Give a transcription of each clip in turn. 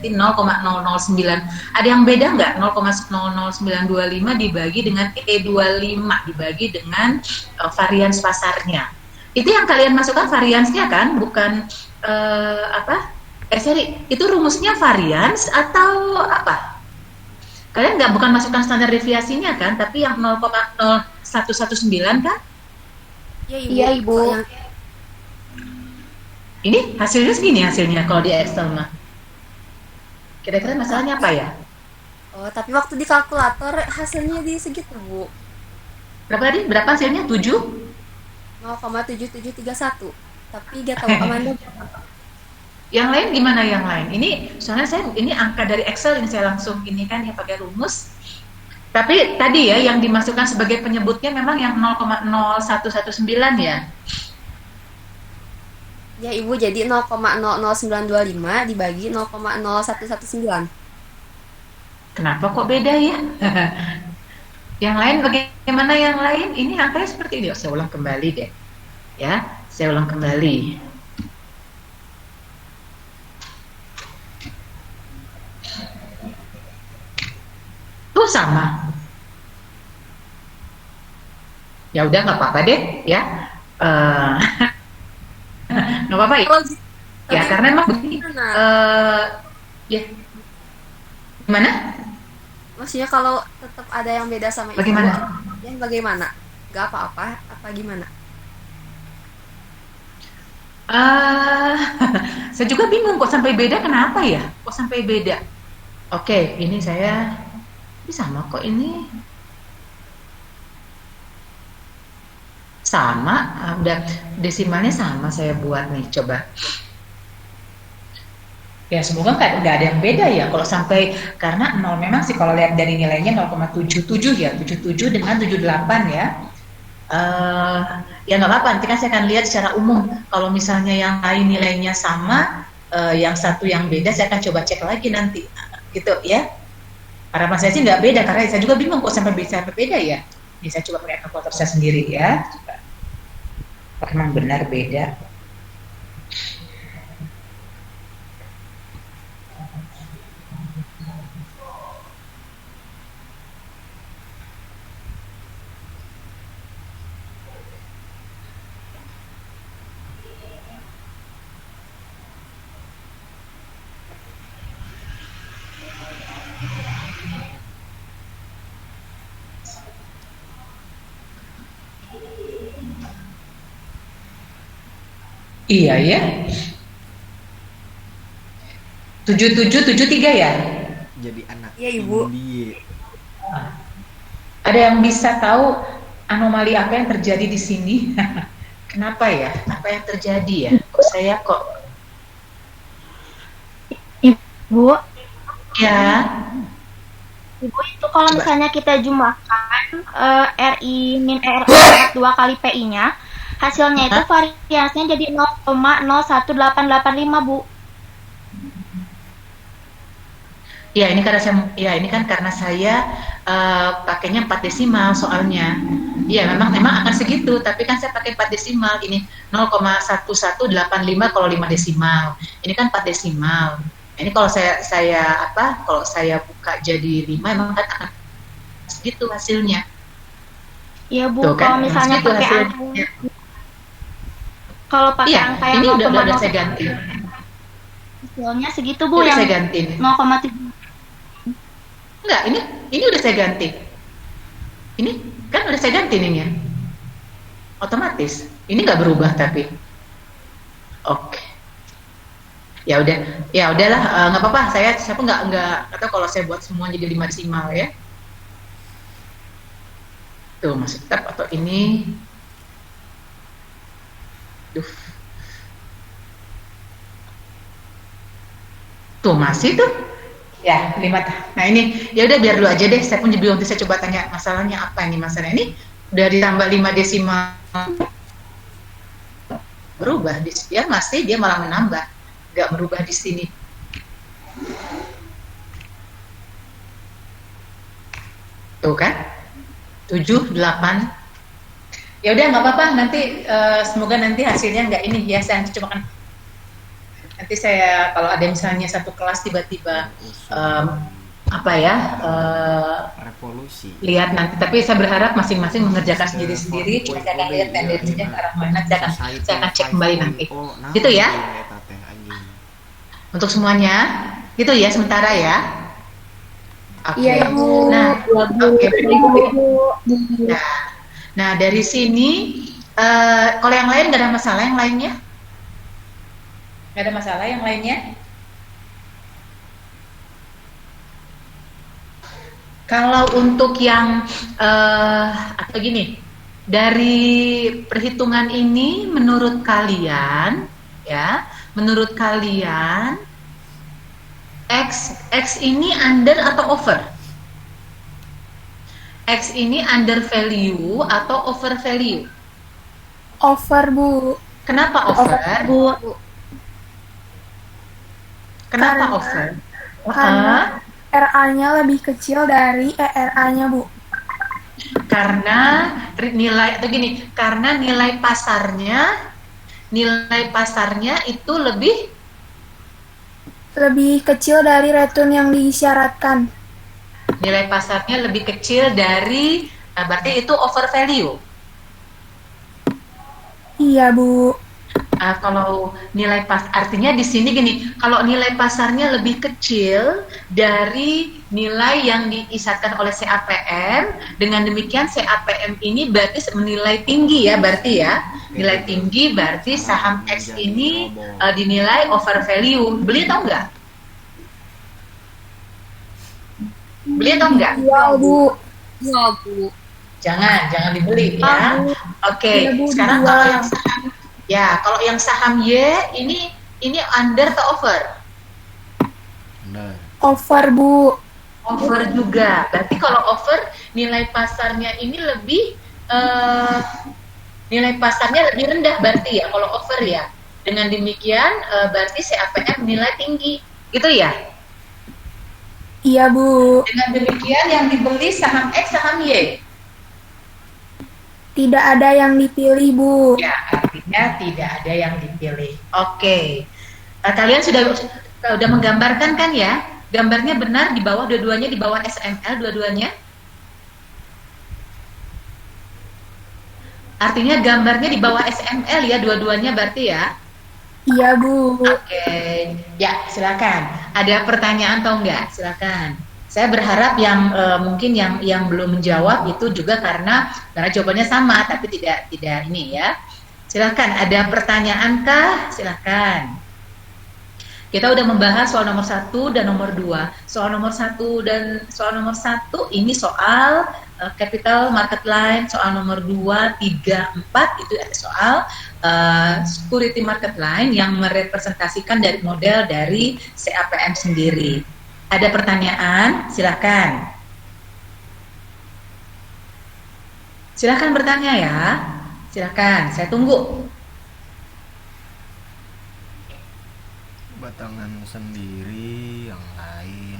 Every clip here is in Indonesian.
berarti 0,009. Ada yang beda nggak? 0,00925 dibagi dengan E25 dibagi dengan varians pasarnya. Itu yang kalian masukkan variansnya kan, bukan sorry, itu rumusnya varians atau apa? Kalian bukan masukkan standar deviasinya kan, tapi yang 0,0119 kan? Iya ibu. Iya ibu. Ini hasilnya segini hasilnya kalau di Excel mah. Kira-kira masalahnya apa ya? Oh, tapi waktu di kalkulator hasilnya di segitu bu. Berapa tadi? Berapa hasilnya? 7? 0,7731. Tapi gak tahu Amanda. Yang lain gimana yang lain? Ini soalnya ini angka dari Excel ini saya langsung ini kan ya pakai rumus. Tapi tadi ya yang dimasukkan sebagai penyebutnya memang yang 0,0119 ya. Ya ibu, jadi 0,00925 dibagi 0,0119. Kenapa kok beda ya? Yang lain bagaimana yang lain? Ini angkanya seperti ini. Saya ulang kembali deh. Ya, saya ulang kembali. Tuh sama. Ya udah nggak apa-apa deh, ya. Nggak apa-apa ya. Ya karena emang begini. Ya. Gimana? Maksudnya kalau tetap ada yang beda sama bagaimana? Ibu, ya bagaimana? Gak apa-apa, apa gimana? Saya juga bingung kok sampai beda, kenapa ya? Kok sampai beda? Oke, ini saya sama kok ini. Sama, udah desimalnya sama saya buat nih, coba. Ya semoga nggak ada yang beda ya kalau sampai, karena 0 memang sih kalau lihat dari nilainya 0,77 ya, 77 dengan 78 ya. Ya nggak apa-apa, nanti kan saya akan lihat secara umum. Kalau misalnya yang lain nilainya sama, yang satu yang beda, saya akan coba cek lagi nanti, gitu ya. Harapan saya sih nggak beda, karena saya juga bingung kok sampai beda ya. Ini saya coba pakai kalkulator saya sendiri ya. Coba. Memang benar beda. Iya ya. 7773 ya? Jadi anak Iya ibu. Ada yang bisa tahu anomali apa yang terjadi di sini? Kenapa ya? Apa yang terjadi ya? Kok saya kok? Ibu? Ya. Ibu itu kalau misalnya kita jumlahkan RI min R 2 kali PI-nya, hasilnya itu variansnya jadi 0,01885 Bu. Ya ini karena saya pakainya 4 desimal soalnya. Ya memang akan segitu, tapi kan saya pakai 4 desimal. Ini 0,1185 kalau 5 desimal. Ini kan 4 desimal. Ini kalau kalau saya buka jadi 5 memang akan segitu hasilnya. Iya Bu, tuh, kan? Kalau misalnya pakai angka, kalau pakai angka yang ini udah saya ganti. Hasilnya segitu Bu, yang saya ganti 0,3. Enggak, ini udah saya ganti. Ini kan udah saya ganti ininya. Otomatis. Ini nggak berubah tapi. Oke. Ya udahlah, nggak apa-apa. Saya pun nggak atau kalau saya buat semua jadi 5 desimal ya. Tuh masih tetap atau ini. Tuh masih tuh. Ya, 5. Nah ini, ya udah biar dulu aja deh. Saya pun belum bisa coba tanya masalahnya apa ini masalahnya. Ini udah ditambah 5 desimal. Berubah ya masih dia malah menambah. Nggak merubah di sini. Tuh kan? 7, 8. Ya udah nggak apa-apa nanti semoga nanti hasilnya nggak ini ya, saya coba kan Nanti saya kalau ada misalnya satu kelas tiba-tiba em, apa ya revolusi. lihat nanti. Tapi saya berharap masing-masing mengerjakan sendiri-sendiri. Kita akan lihat tendensinya ke arah mana. Saya akan cek kembali nanti. Gitu ya. Untuk semuanya, gitu ya sementara ya. Oke. Iya, Bu. Nah, oke. Bu. Nah, dari sini kalau yang lain nggak ada masalah, yang lainnya? Nggak ada masalah yang lainnya? Kalau untuk yang atau gini, dari perhitungan ini menurut kalian X ini under atau over? X ini under value atau over value? Over, Bu. Kenapa over? Bu. Kenapa over? Karena RA-nya lebih kecil dari ERA-nya, Bu. Karena nilai atau gini, karena nilai pasarnya itu lebih kecil dari return yang disyaratkan. Nilai pasarnya lebih kecil dari, berarti itu over value. Iya, Bu. Kalau nilai artinya di sini gini, kalau nilai pasarnya lebih kecil dari nilai yang diisyaratkan oleh CAPM, dengan demikian CAPM ini berarti menilai tinggi ya, berarti ya. Nilai tinggi berarti saham X ini dinilai over value. Beli atau enggak? Beli atau enggak? Iya, Bu. Iya, Bu. Jangan dibeli ya. Oke, sekarang kalau yang saham Y ini under atau over? Over, Bu. Over juga. Berarti kalau over nilai pasarnya ini lebih nilai pasarnya lebih rendah berarti ya kalau over ya. Dengan demikian berarti CAPM nilai tinggi. Gitu ya? Iya, Bu. Dengan demikian yang dibeli saham X, saham Y. Tidak ada yang dipilih, Bu. Ya, artinya tidak ada yang dipilih. Oke. Kalian sudah menggambarkan kan ya? Gambarnya benar di bawah dua-duanya, di bawah SML dua-duanya? Artinya gambarnya di bawah SML ya dua-duanya berarti ya? Iya, Bu. Oke. Ya, silakan. Ada pertanyaan atau enggak? Silakan. Saya berharap yang mungkin yang belum menjawab itu juga karena jawabannya sama tapi tidak ini ya. Silakan, ada pertanyaan kah? Silakan. Kita udah membahas soal nomor 1 dan nomor 2. Soal nomor 1 ini soal capital market line, soal nomor 2, 3, 4 itu ada soal security market line yang merepresentasikan dari model dari CAPM sendiri. Ada pertanyaan? Silakan. Silakan bertanya ya. Silakan, saya tunggu. Batangan sendiri, yang lain.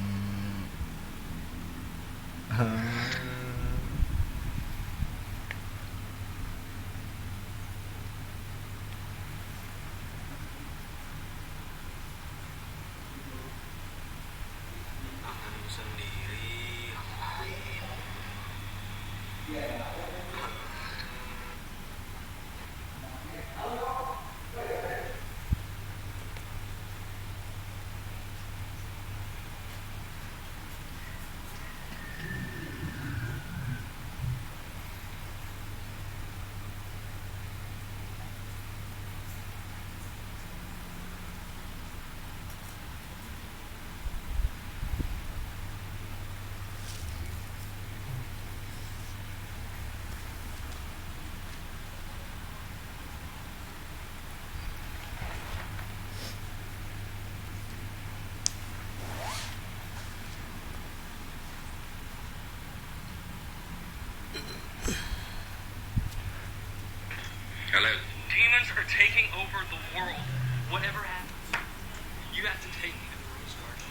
Hello. Demons are taking over the world. Whatever happens, you have to take me to the Rose Garden.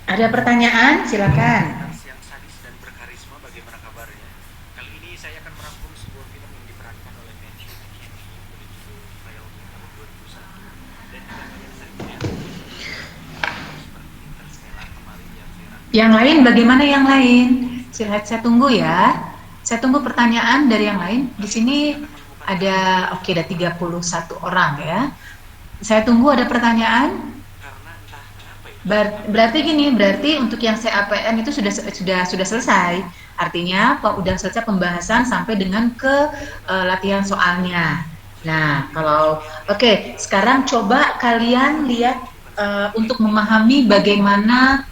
Ada pertanyaan? Silakan. Yang sadis dan berkarisma, bagaimana kabarnya? Kali ini saya akan merangkum sebuah film yang diperankan Yang lain bagaimana yang lain? Saya tunggu ya. Saya tunggu pertanyaan dari yang lain. Di sini ada ada 31 orang ya. Saya tunggu ada pertanyaan. Berarti gini, berarti untuk yang CAPM itu sudah selesai. Artinya udah selesai pembahasan sampai dengan ke latihan soalnya. Nah, kalau sekarang coba kalian lihat untuk memahami bagaimana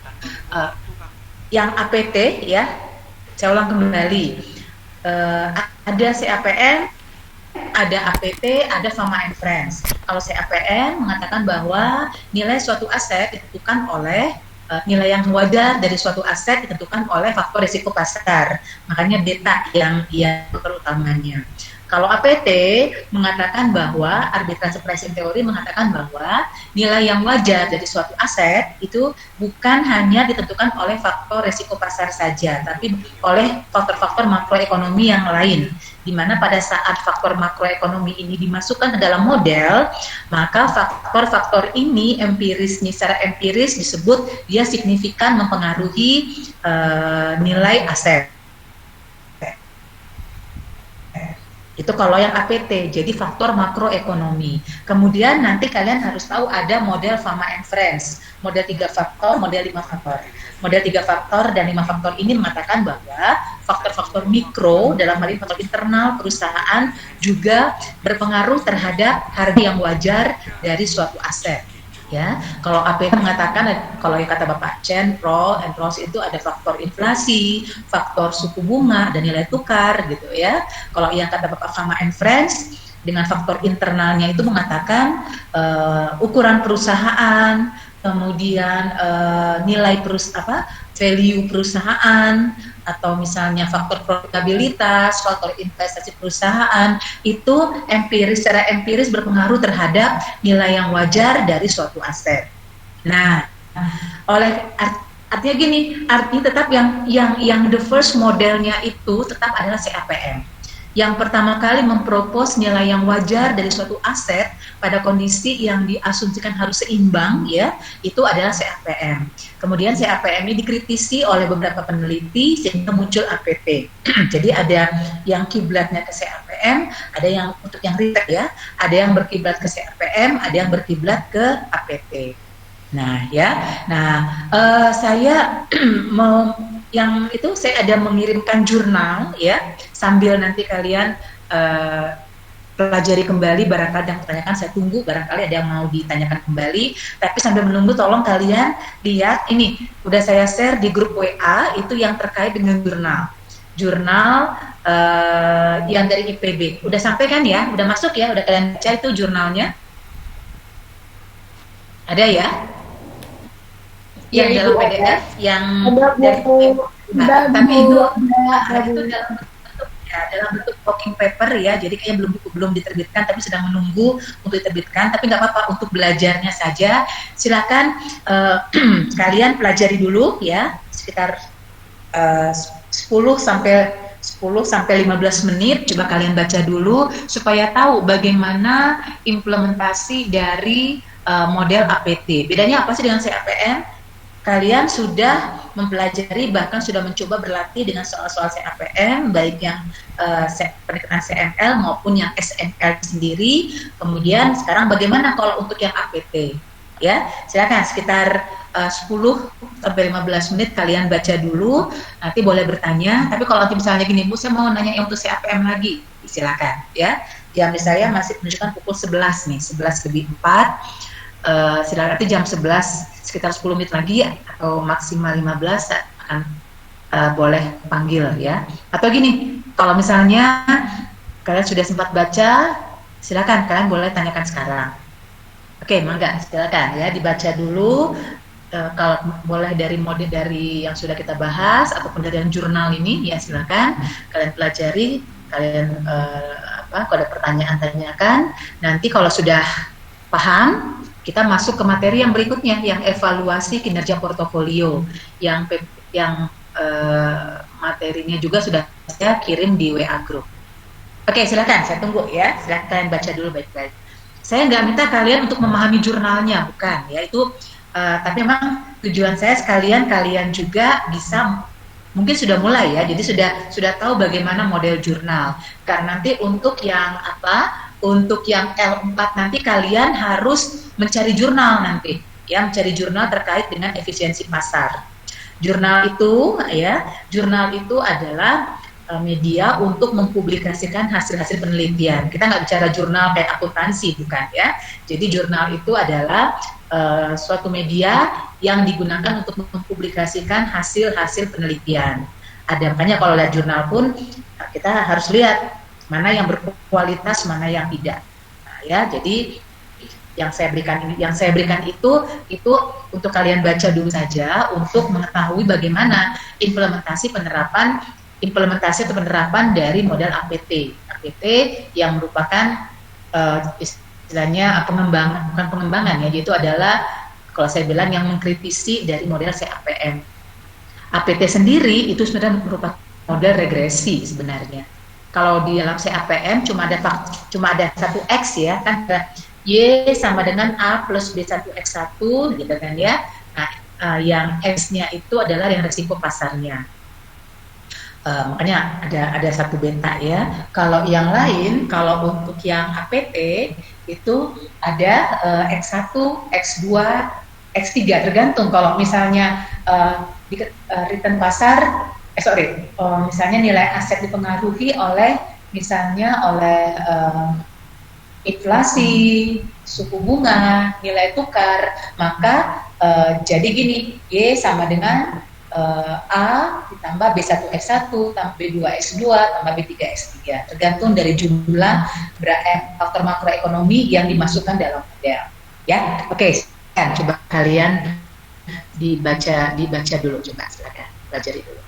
yang APT ya. Saya ulang kembali. Ada CAPM, ada APT, ada Fama and Friends. Kalau CAPM mengatakan bahwa nilai suatu aset ditentukan oleh nilai yang wajar dari suatu aset ditentukan oleh faktor risiko pasar. Makanya beta yang faktor utamanya. Kalau APT mengatakan bahwa arbitrage pricing theory mengatakan bahwa nilai yang wajar dari suatu aset itu bukan hanya ditentukan oleh faktor risiko pasar saja, tapi oleh faktor-faktor makroekonomi yang lain. Di mana pada saat faktor makroekonomi ini dimasukkan ke dalam model, maka faktor-faktor ini secara empiris disebut dia signifikan mempengaruhi nilai aset. Itu kalau yang APT, jadi faktor makroekonomi. Kemudian nanti kalian harus tahu ada model Fama and Friends, model 3 faktor, model 5 faktor. Model 3 faktor dan 5 faktor ini mengatakan bahwa faktor-faktor mikro, dalam hal ini faktor internal perusahaan, juga berpengaruh terhadap harga yang wajar dari suatu aset. Ya, kalau APT mengatakan, kalau yang kata Bapak Chen, Rawls itu ada faktor inflasi, faktor suku bunga dan nilai tukar gitu ya. Kalau yang kata Bapak Fama and Friends dengan faktor internalnya itu mengatakan ukuran perusahaan, kemudian nilai value perusahaan, atau misalnya faktor profitabilitas, faktor investasi perusahaan, itu secara empiris berpengaruh terhadap nilai yang wajar dari suatu aset. Nah, artinya gini, artinya tetap yang the first modelnya itu tetap adalah CAPM. Yang pertama kali mempropos nilai yang wajar dari suatu aset pada kondisi yang diasumsikan harus seimbang, ya, itu adalah CAPM. Kemudian CAPM ini dikritisi oleh beberapa peneliti sehingga muncul APT. Jadi ada yang kiblatnya ke CAPM, ada yang untuk yang riset ya, ada yang berkiblat ke CAPM, ada yang berkiblat ke APT. Nah, ya, saya mau yang itu saya ada mengirimkan jurnal ya, sambil nanti kalian pelajari kembali, barangkali yang ditanyakan saya tunggu, barangkali ada yang mau ditanyakan kembali, tapi sambil menunggu tolong kalian lihat ini udah saya share di grup WA itu yang terkait dengan jurnal yang dari IPB. Udah sampai kan ya? Udah masuk ya? Udah kalian baca itu jurnalnya? Ada ya? Yang dalam PDF yang dari tapi itu dalam bentuk working paper ya, jadi kayaknya belum diterbitkan tapi sedang menunggu untuk diterbitkan, tapi nggak apa-apa untuk belajarnya saja. Silakan kalian pelajari dulu ya, sekitar 10 sampai 15 menit, coba kalian baca dulu supaya tahu bagaimana implementasi dari model APT. Bedanya apa sih dengan CAPM? Kalian sudah mempelajari, bahkan sudah mencoba berlatih dengan soal-soal CAPM, baik yang pendekatan CML maupun yang SML sendiri. Kemudian sekarang bagaimana kalau untuk yang APT? Ya, silakan sekitar 10 sampai 15 menit kalian baca dulu, nanti boleh bertanya. Tapi kalau nanti misalnya gini, Bu, saya mau nanya yang untuk CAPM lagi, silakan ya. Jam saya masih menunjukkan pukul 11 nih, 11 lebih 4. Silakan nanti jam 11 sekitar 10 menit lagi ya, atau maksimal 15 akan boleh panggil ya. Atau gini, kalau misalnya kalian sudah sempat baca, silakan kalian boleh tanyakan sekarang. Oke, mangga silakan ya dibaca dulu. Kalau boleh dari model dari yang sudah kita bahas ataupun dari yang jurnal ini ya silakan kalian pelajari, kalian kalau ada pertanyaan tanyakan. Nanti kalau sudah paham, kita masuk ke materi yang berikutnya, yang evaluasi kinerja portofolio, yang materinya juga sudah saya kirim di WA group. Oke, silakan, saya tunggu ya. Silakan kalian baca dulu baik-baik. Saya nggak minta kalian untuk memahami jurnalnya, bukan, ya itu Tapi memang tujuan saya sekalian kalian juga bisa mungkin sudah mulai ya, jadi sudah tahu bagaimana model jurnal. Karena nanti untuk yang untuk yang L4 nanti kalian harus mencari jurnal nanti, ya, mencari jurnal terkait dengan efisiensi pasar. Jurnal itu adalah media untuk mempublikasikan hasil-hasil penelitian. Kita nggak bicara jurnal kayak akuntansi, bukan ya. Jadi jurnal itu adalah suatu media yang digunakan untuk mempublikasikan hasil-hasil penelitian. Makanya kalau lihat jurnal pun kita harus lihat mana yang berkualitas, mana yang tidak. Nah, ya, jadi yang saya berikan itu untuk kalian baca dulu saja untuk mengetahui bagaimana implementasi atau penerapan dari model APT yang merupakan istilahnya bukan pengembangan ya, yaitu adalah kalau saya bilang yang mengkritisi dari model CAPM. APT sendiri itu sebenarnya merupakan model regresi sebenarnya. Kalau di dalam CAPM cuma ada satu X ya kan, Y sama dengan A plus B1X1 gitu kan ya. Nah, yang X-nya itu adalah yang risiko pasarnya. Makanya ada satu beta ya. Kalau yang lain, kalau untuk yang APT itu ada X1, X2, X3 tergantung. Kalau misalnya return pasar, misalnya nilai aset dipengaruhi oleh inflasi, suku bunga, nilai tukar, maka jadi gini, Y sama dengan A ditambah B1X1 tambah B2X2 tambah B3X3 tergantung dari jumlah faktor makroekonomi yang dimasukkan dalam model ya. Oke, coba kalian dibaca dulu, coba silakan pelajari dulu.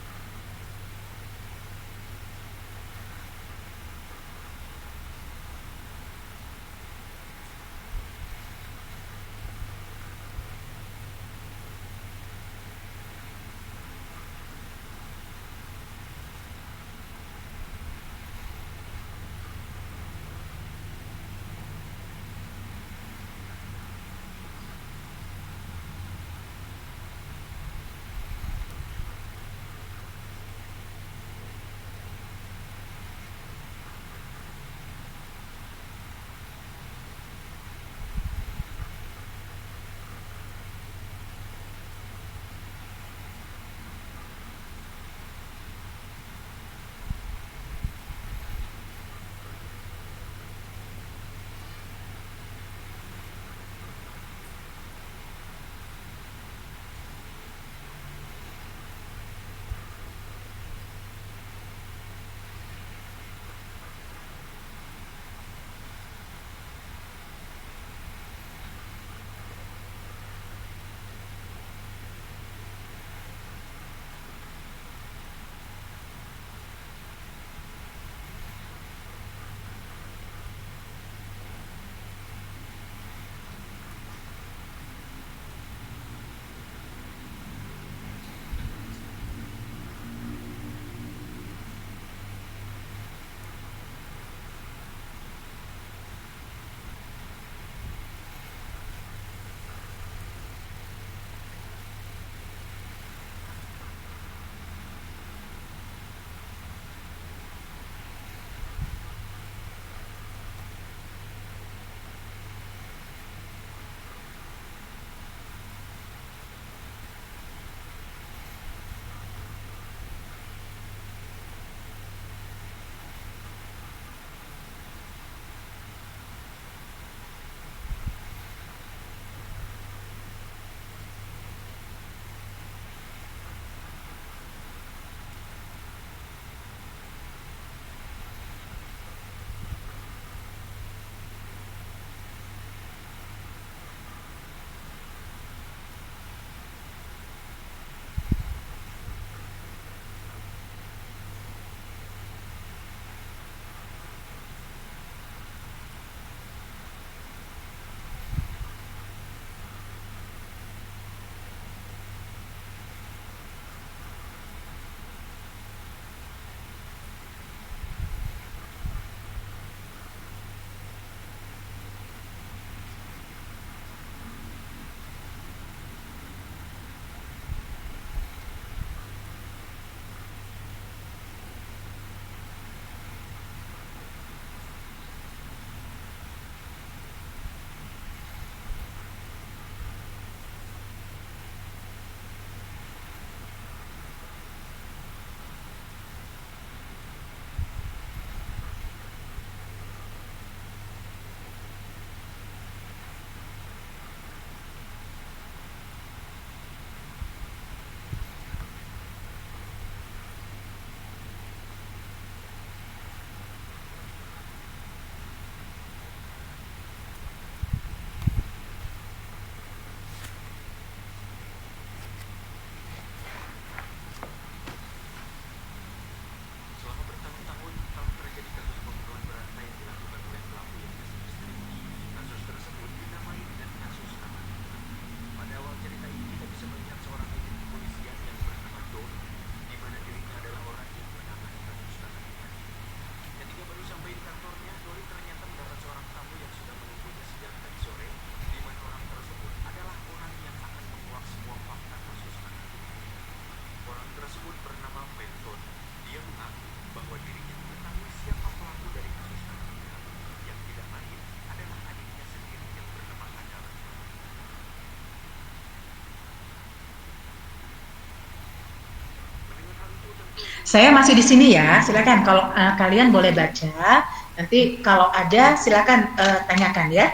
Saya masih di sini ya, silakan kalau kalian boleh baca. Nanti kalau ada silakan tanyakan ya.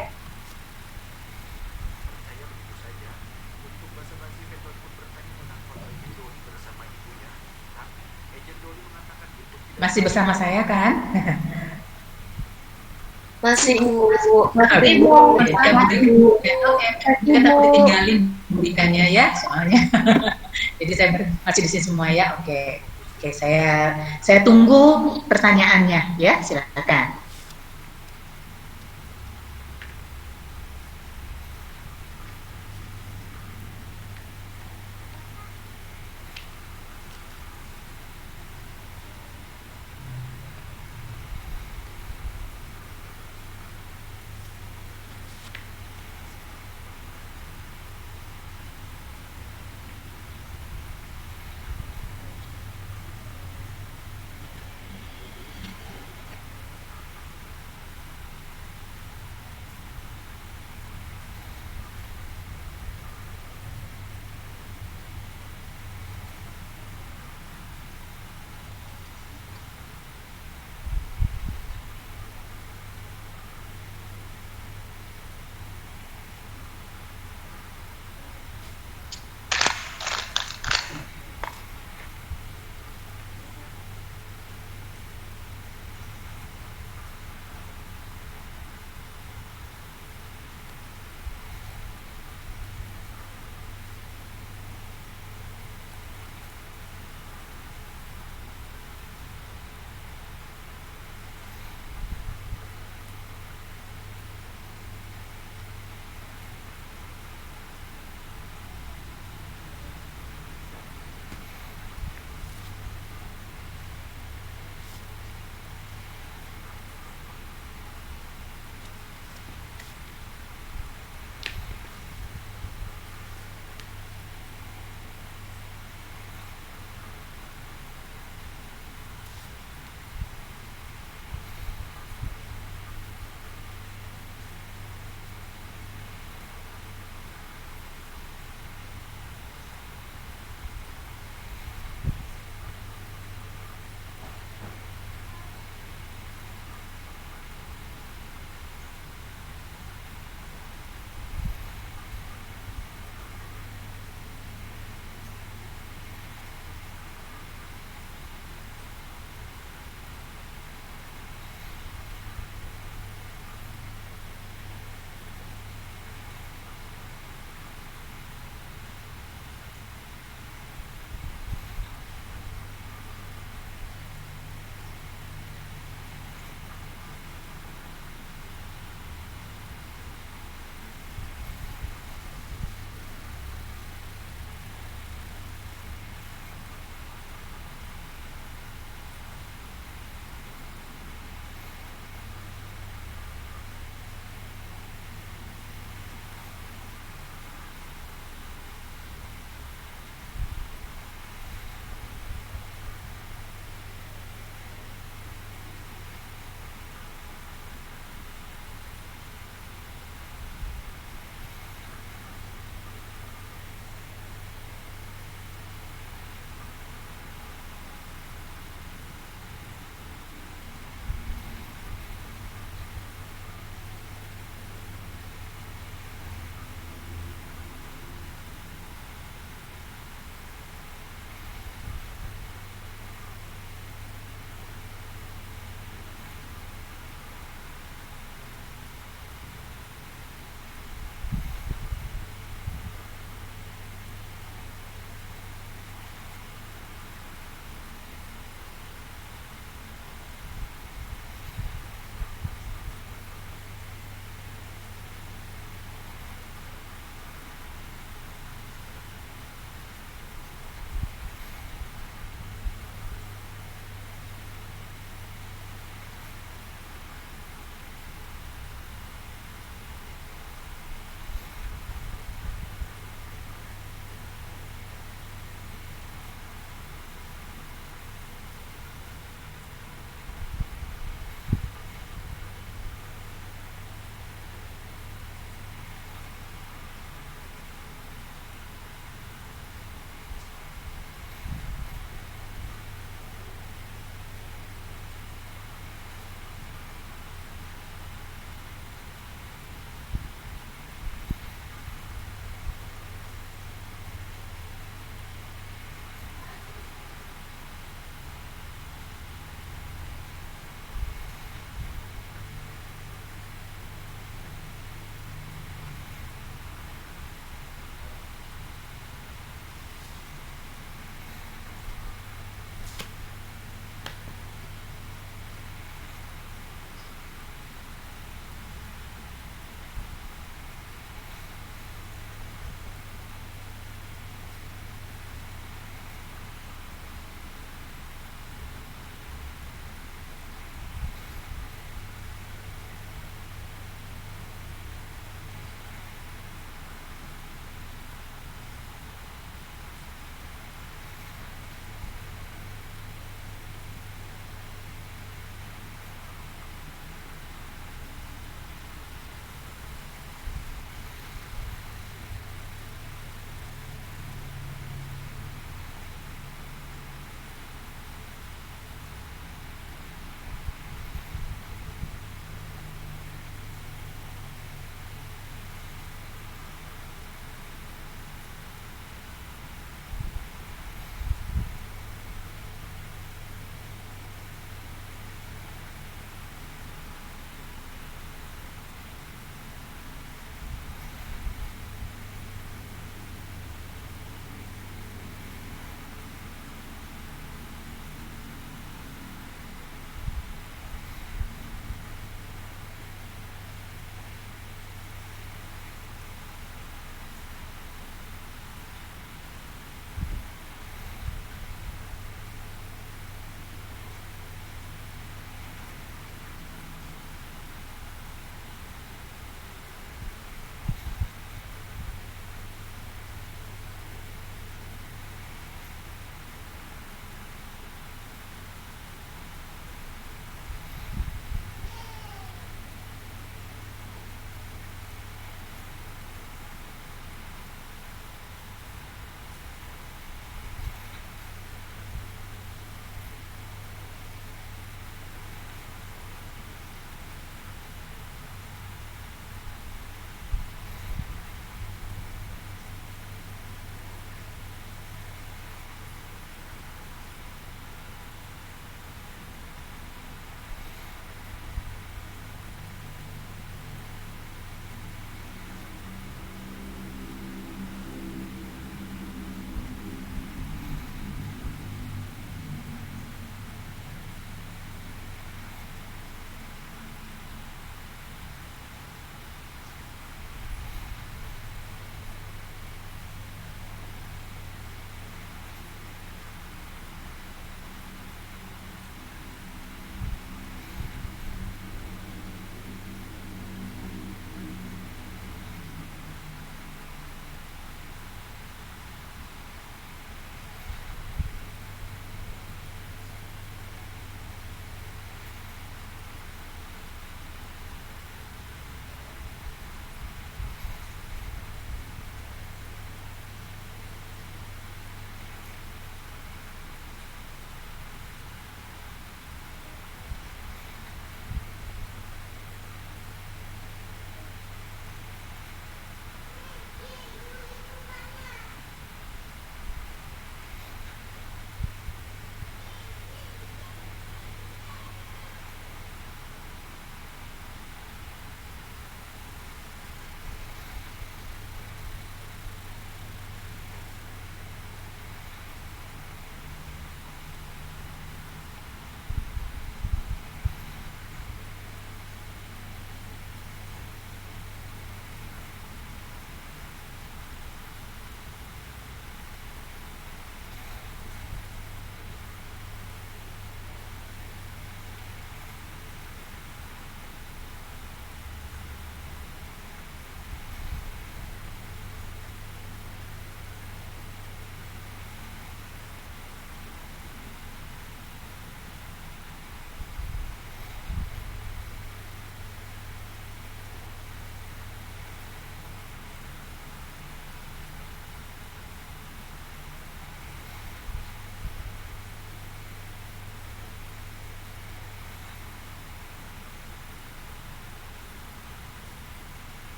Masih bersama saya kan? Masih Bu. Oke, Bu. ya, kita boleh tinggalin budikannya ya, soalnya. Jadi saya masih di sini semua ya. Oke, oke, saya tunggu pertanyaannya ya, silakan.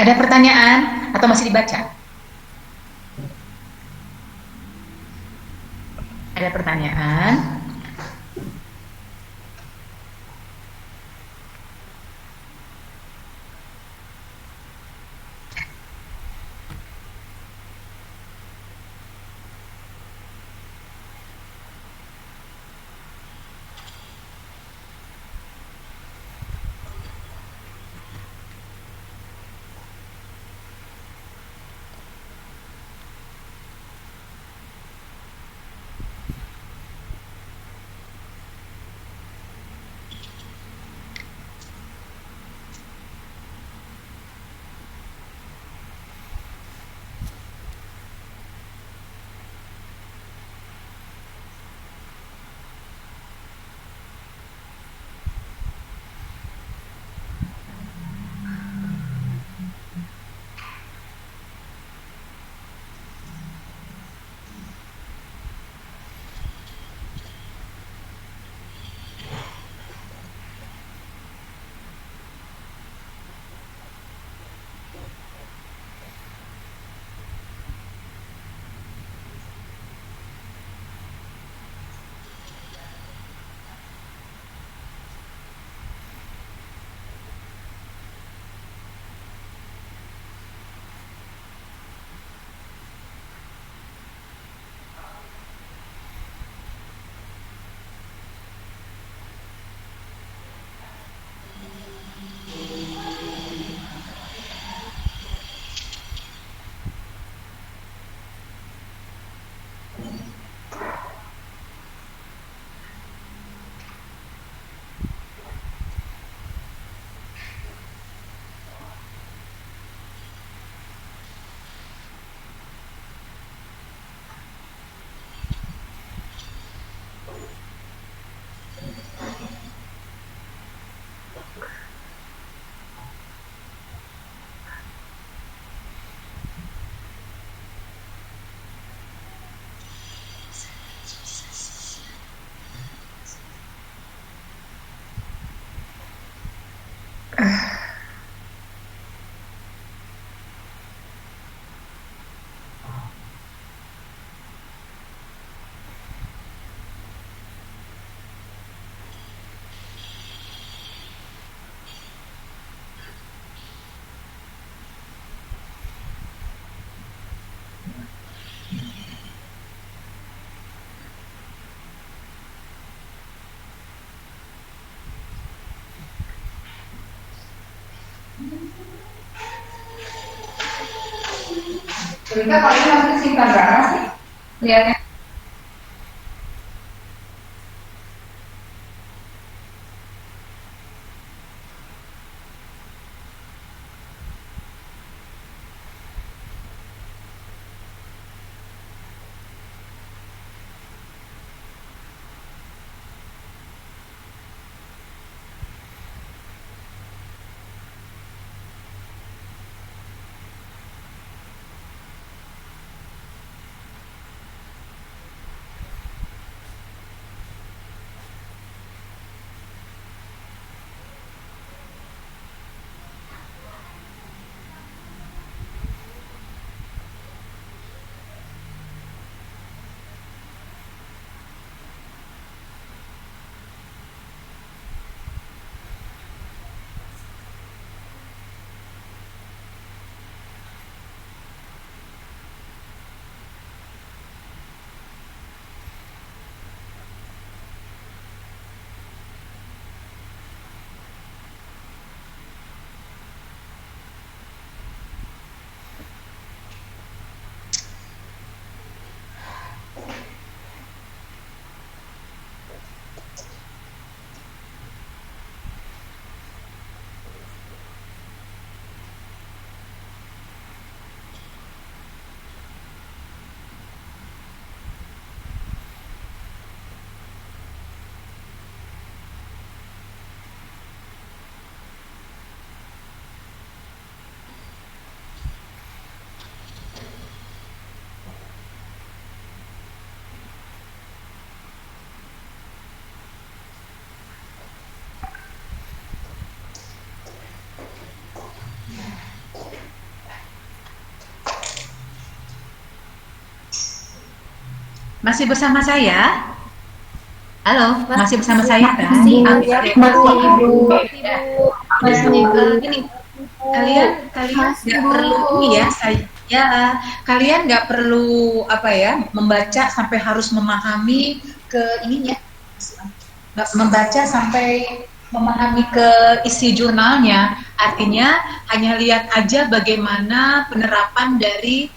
Ada pertanyaan atau masih dibaca? Ada pertanyaan? Cerita kalau ini masih simpan berapa sih? Lihatnya. Masih bersama saya? Halo, masih bersama saya kan? Masih, Masih, Ibu. Ya. Gini, kalian nggak perlu ini ya, kalian nggak perlu membaca sampai harus memahami ke ininya, nggak membaca sampai memahami ke isi jurnalnya. Artinya hanya lihat aja bagaimana penerapan dari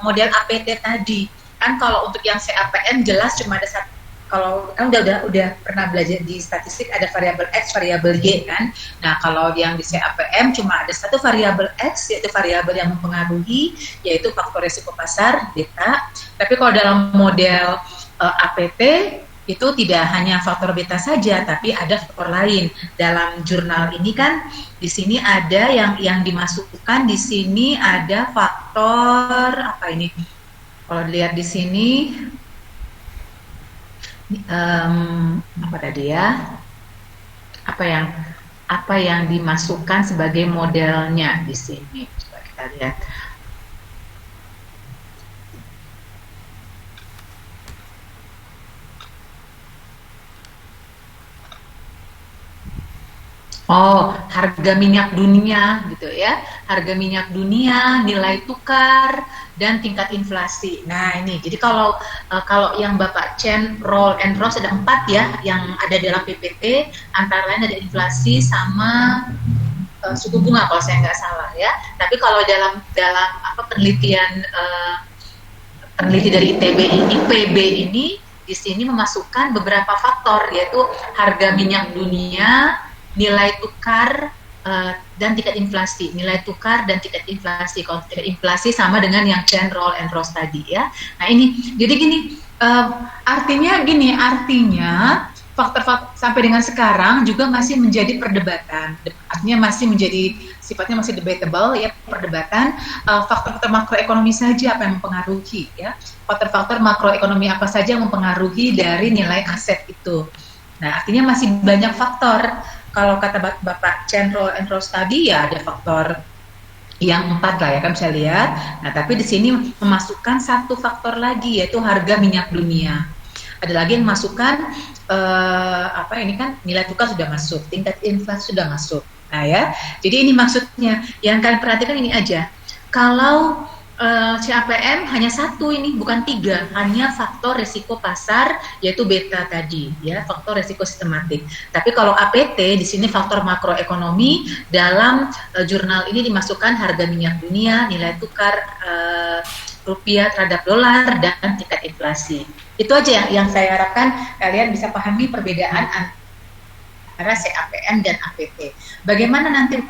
model APT tadi. Kan kalau untuk yang CAPM jelas cuma ada satu. Kalau kan udah pernah belajar di statistik ada variabel X, variabel Y kan. Nah, kalau yang di CAPM cuma ada satu variabel X, yaitu variabel yang mempengaruhi, yaitu faktor risiko pasar, beta. Tapi kalau dalam model APT itu tidak hanya faktor beta saja, tapi ada faktor lain. Dalam jurnal ini kan di sini ada yang dimasukkan, di sini ada faktor apa ini? Kalau dilihat di sini apa tadi ya? Apa yang dimasukkan sebagai modelnya di sini? Coba kita lihat. Oh, harga minyak dunia gitu ya. Harga minyak dunia, nilai tukar, dan tingkat inflasi. Nah, ini. Jadi kalau yang Bapak Chen, Roll and Ross ada 4 ya yang ada dalam PPT, antara lain ada inflasi sama suku bunga kalau saya nggak salah ya. Tapi kalau dalam penelitian peneliti dari IPB ini di sini memasukkan beberapa faktor, yaitu harga minyak dunia, nilai tukar dan tingkat inflasi. Nilai tukar dan tingkat inflasi. Kalau tingkat inflasi sama dengan yang Chen, Roll and Ross tadi ya. Nah ini, jadi gini, artinya faktor sampai dengan sekarang juga masih menjadi perdebatan. Artinya sifatnya masih debatable ya, perdebatan. Faktor-faktor makroekonomi saja apa yang mempengaruhi ya. Faktor-faktor makroekonomi apa saja yang mempengaruhi dari nilai aset itu. Nah, artinya masih banyak faktor. Kalau kata Bapak Chen, Roll and Ross tadi ya ada faktor yang 4 lah ya kan bisa lihat. Nah, tapi di sini memasukkan satu faktor lagi, yaitu harga minyak dunia. Ada lagi yang masukkan ini kan nilai tukar sudah masuk, tingkat inflasi sudah masuk. Nah ya, jadi ini maksudnya. Yang kalian perhatikan ini aja. Kalau CAPM hanya satu ini, bukan 3, hanya faktor risiko pasar, yaitu beta tadi, ya, faktor risiko sistematik. Tapi kalau APT di sini faktor makroekonomi, dalam jurnal ini dimasukkan harga minyak dunia, nilai tukar rupiah terhadap dolar, dan tingkat inflasi. Itu aja yang saya harapkan kalian bisa pahami perbedaan antara CAPM dan APT. Bagaimana nanti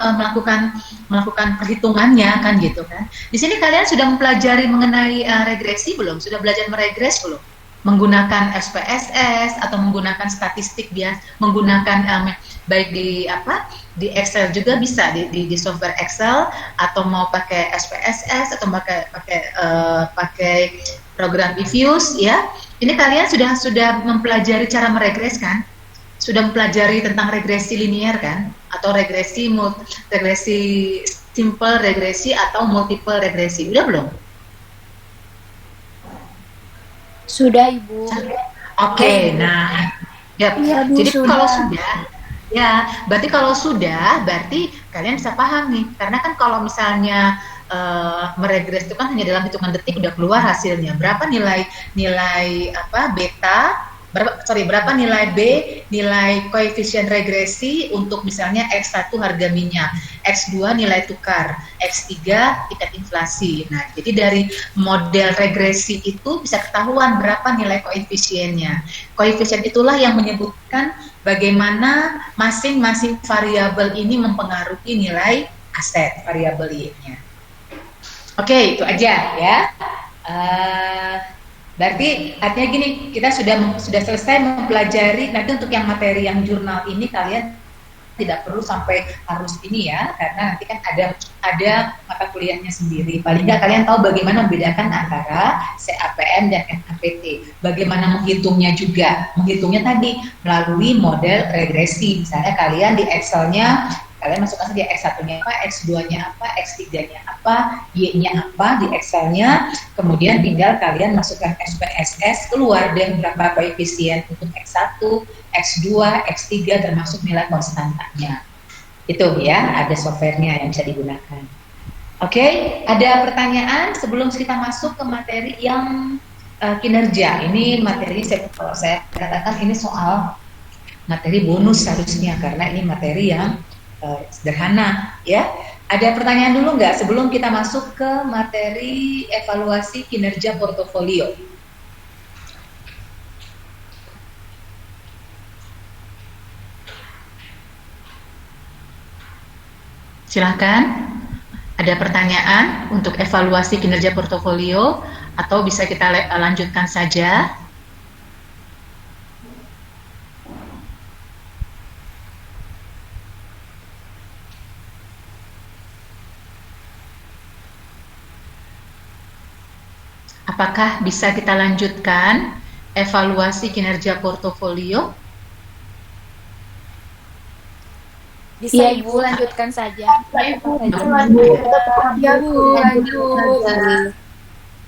melakukan perhitungannya kan gitu kan. Di sini kalian sudah mempelajari mengenai regresi belum? Sudah belajar meregres belum? Menggunakan SPSS atau menggunakan statistik biasa, menggunakan baik di Excel juga bisa, di software Excel, atau mau pakai SPSS atau pakai program Diffuse ya. Ini kalian sudah mempelajari cara meregres kan? Sudah mempelajari tentang regresi linear kan, atau regresi simple regresi atau multiple regresi, udah belum? Sudah, Ibu. Oke, nah ya, jadi kalau sudah ya, berarti kalian bisa paham nih, karena kan kalau misalnya meregres itu kan hanya dalam hitungan detik udah keluar hasilnya, berapa nilai beta, berapa nilai B, nilai koefisien regresi untuk misalnya X1 harga minyak, X2 nilai tukar, X3 tingkat inflasi. Nah, jadi dari model regresi itu bisa ketahuan berapa nilai koefisiennya. Koefisien itulah yang menyebutkan bagaimana masing-masing variabel ini mempengaruhi nilai aset, variabel Y-nya. Oke, itu aja ya. Berarti artinya gini, kita sudah selesai mempelajari. Nanti untuk yang materi yang jurnal ini kalian tidak perlu sampai harus ini ya, karena nanti kan ada mata kuliahnya sendiri. Paling nggak kalian tahu bagaimana membedakan antara CAPM dan APT. Bagaimana menghitungnya juga. Menghitungnya tadi melalui model regresi. Misalnya kalian di Excel-nya Kalian masukkan saja X1-nya apa, X2-nya apa, X3-nya apa, Y-nya apa di Excel-nya, kemudian tinggal kalian masukkan SPSS, keluar deh berapa koefisien untuk X1, X2, X3 termasuk nilai konstantanya. Itu ya, ada software-nya yang bisa digunakan. Oke, ada pertanyaan sebelum kita masuk ke materi yang kinerja. Ini materi kalau saya katakan ini soal materi bonus harusnya karena ini materi yang sederhana ya. Ada pertanyaan dulu nggak sebelum kita masuk ke materi evaluasi kinerja portofolio? Silakan. Ada pertanyaan untuk evaluasi kinerja portofolio atau bisa kita lanjutkan saja? Apakah bisa kita lanjutkan evaluasi kinerja portofolio? Bisa Iya, Ibu lanjutkan saja. Ya Bu, lanjut.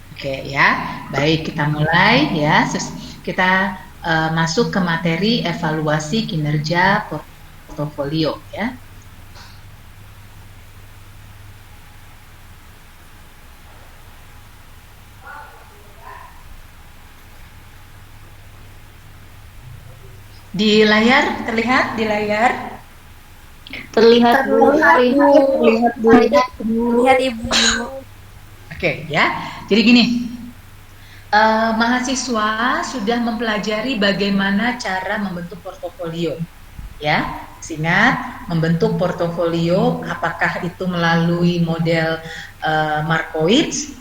Oke ya, baik kita mulai ya. Kita masuk ke materi evaluasi kinerja portofolio ya. Di layar terlihat di layar. Terlihat Bu. Lihat Ibu. Oke ya, jadi gini, mahasiswa sudah mempelajari bagaimana cara membentuk portofolio, ya. Ingat, membentuk portofolio apakah itu melalui model Markowitz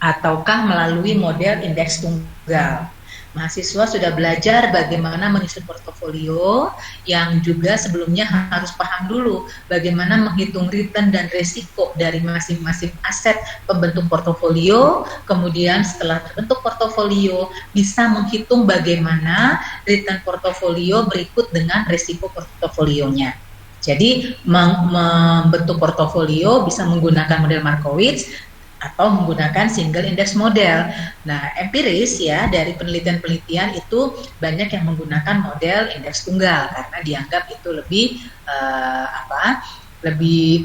ataukah melalui model indeks tunggal. Mahasiswa sudah belajar bagaimana menyusun portofolio yang juga sebelumnya harus paham dulu bagaimana menghitung return dan resiko dari masing-masing aset pembentuk portofolio. Kemudian setelah terbentuk portofolio bisa menghitung bagaimana return portofolio berikut dengan resiko portofolionya. Jadi membentuk portofolio bisa menggunakan model Markowitz atau menggunakan single index model. Nah, empiris ya dari penelitian-penelitian itu banyak yang menggunakan model indeks tunggal karena dianggap itu lebih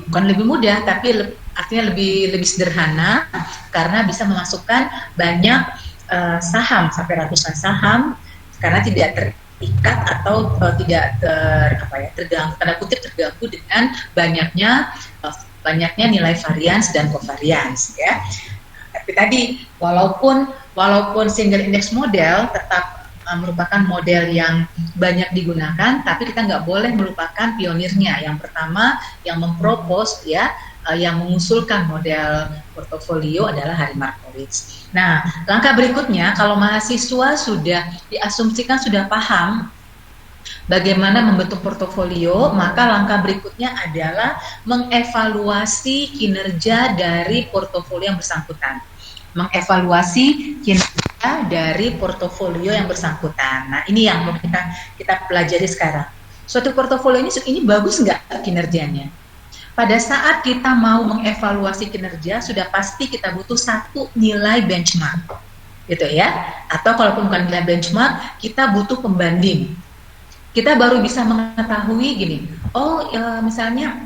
bukan lebih mudah tapi artinya lebih sederhana karena bisa memasukkan banyak saham sampai ratusan saham karena tidak terikat atau tidak terganggu tanda kutip terganggu dengan banyaknya nilai varians dan covariance ya. Tapi tadi walaupun single index model tetap merupakan model yang banyak digunakan, tapi kita nggak boleh melupakan pionirnya. Yang pertama yang mempropos ya, yang mengusulkan model portofolio adalah Harry Markowitz. Nah, langkah berikutnya kalau mahasiswa sudah diasumsikan sudah paham bagaimana membentuk portofolio, maka langkah berikutnya adalah mengevaluasi kinerja dari portofolio yang bersangkutan. Mengevaluasi kinerja dari portofolio yang bersangkutan. Nah, ini yang mau kita pelajari sekarang. Suatu portofolio ini bagus nggak kinerjanya? Pada saat kita mau mengevaluasi kinerja, sudah pasti kita butuh satu nilai benchmark, gitu ya. Atau kalaupun bukan nilai benchmark, kita butuh pembanding. Kita baru bisa mengetahui gini, misalnya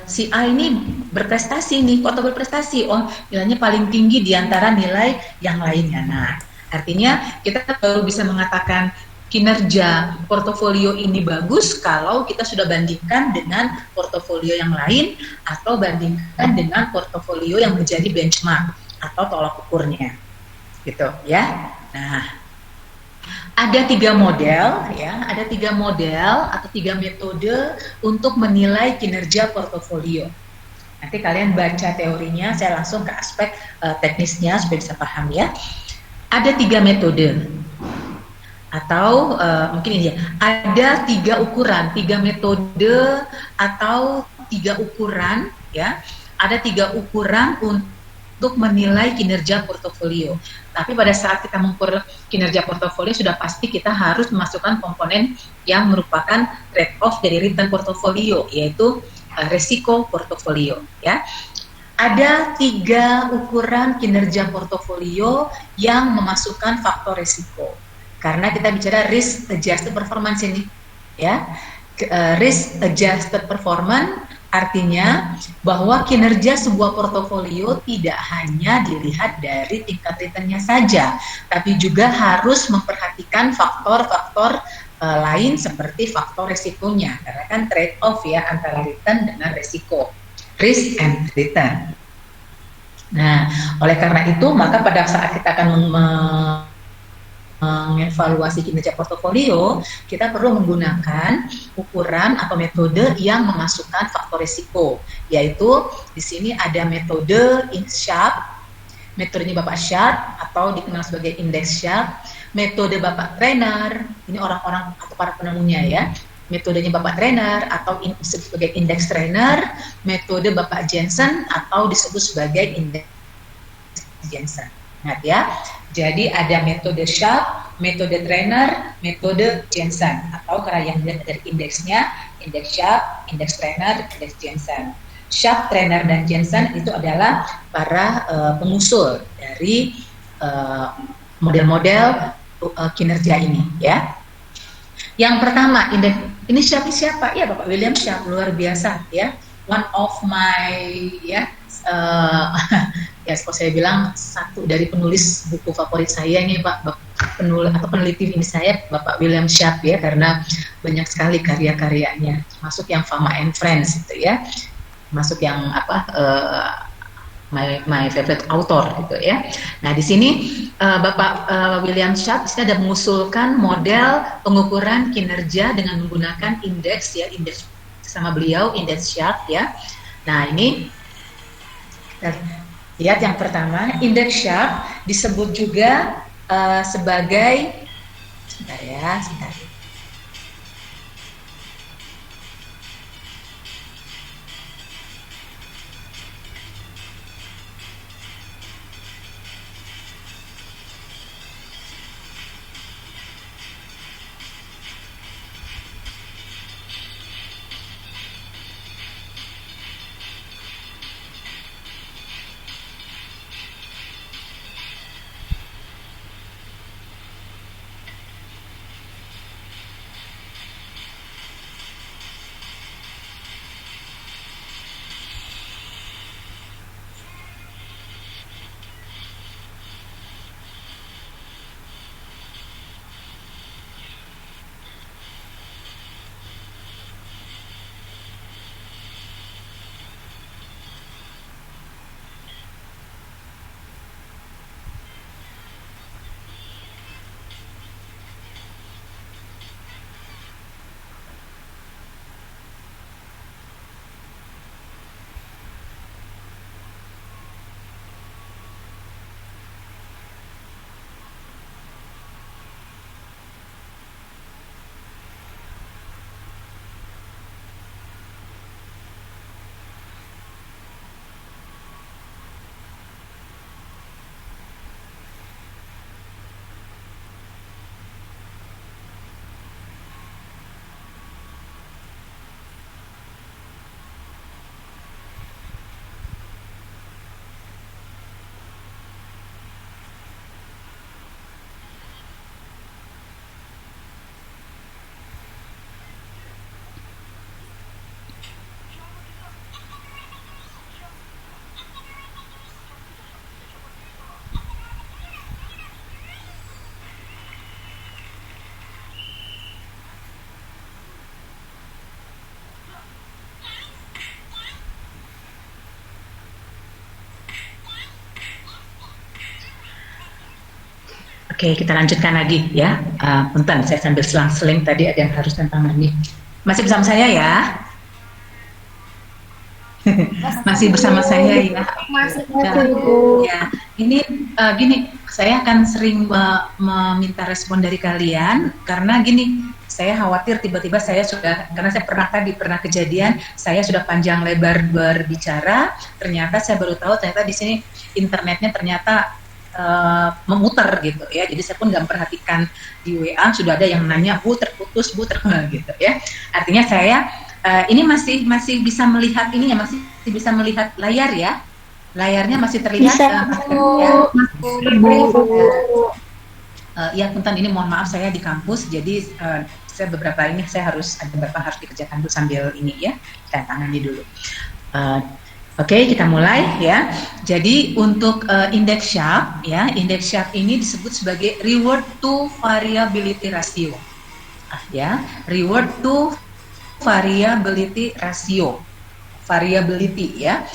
si A ini berprestasi nih, kok berprestasi, nilainya paling tinggi di antara nilai yang lainnya. Nah, artinya kita baru bisa mengatakan kinerja portofolio ini bagus kalau kita sudah bandingkan dengan portofolio yang lain atau bandingkan dengan portofolio yang menjadi benchmark atau tolak ukurnya, gitu ya. Nah, ada tiga model atau tiga metode untuk menilai kinerja portofolio. Nanti kalian baca teorinya, saya langsung ke aspek teknisnya supaya bisa paham ya. Ada tiga metode atau mungkin ini ya, ada tiga ukuran, tiga metode atau tiga ukuran ya. Ada tiga ukuran untuk menilai kinerja portofolio. Tapi pada saat kita mengukur kinerja portofolio sudah pasti kita harus memasukkan komponen yang merupakan trade-off dari return portofolio, yaitu resiko portofolio. Ya, ada 3 ukuran kinerja portofolio yang memasukkan faktor resiko. Karena kita bicara risk adjusted performance ini, ya. Risk adjusted performance artinya bahwa kinerja sebuah portofolio tidak hanya dilihat dari tingkat returnnya saja, tapi juga harus memperhatikan faktor-faktor lain seperti faktor resikonya, karena kan trade off ya antara return dengan resiko, risk and return. Nah, oleh karena itu maka pada saat kita akan mengevaluasi kinerja portofolio, kita perlu menggunakan ukuran atau metode yang memasukkan faktor risiko, yaitu di sini ada metode Sharpe, metodenya Bapak Sharpe atau dikenal sebagai index Sharpe, metode Bapak Trainer, ini orang-orang atau para penemunya ya, metodenya Bapak Trainer atau disebut sebagai index trainer, metode Bapak Jensen atau disebut sebagai index Jensen. Ingat ya, jadi ada metode Sharpe, metode Trainer, metode Jensen, atau karena yang dilihat dari indeksnya, indeks Sharpe, indeks Trainer, indeks Jensen. Sharpe, Trainer, dan Jensen itu adalah para pengusul dari model-model kinerja ini, ya. Yang pertama, indeks ini siapa? Ya, Bapak William Sharpe, luar biasa, ya. One of my, ya. Ya, seperti saya bilang satu dari penulis buku favorit saya ini Pak penulis atau peneliti ini saya Bapak William Sharpe ya, karena banyak sekali karya-karyanya, termasuk yang Fama and Friends itu ya, masuk yang my favorite author gitu ya. Nah di sini Bapak William Sharpe ada mengusulkan model pengukuran kinerja dengan menggunakan indeks ya, indeks sama beliau indeks Sharpe ya. Nah ini lihat yang pertama, indeks Sharpe disebut juga sebagai, sebentar. Oke, kita lanjutkan lagi ya. Bentar, saya sambil selang-seling tadi ada yang harus tantangani. Masih bersama saya ya? Masih bersama saya ya? Masih Ya, Ini gini, saya akan sering meminta respon dari kalian karena gini, saya khawatir tiba-tiba saya sudah, karena saya pernah kejadian, saya sudah panjang lebar berbicara, ternyata saya baru tahu ternyata di sini internetnya ternyata memutar gitu ya, jadi saya pun nggak memperhatikan di WA sudah ada yang nanya bu terputus gitu ya, artinya saya ini masih bisa melihat ini ya, masih bisa melihat layar ya. Layarnya masih terlihat Bisa, ya punten, ini mohon maaf saya di kampus jadi saya harus ada beberapa harus dikerjakan dulu sambil ini ya, saya tangani dulu. Oke, kita mulai ya. Jadi untuk indeks Sharpe ya, indeks Sharpe ini disebut sebagai reward to variability ratio. Ya, reward to variability ratio. Variability ya.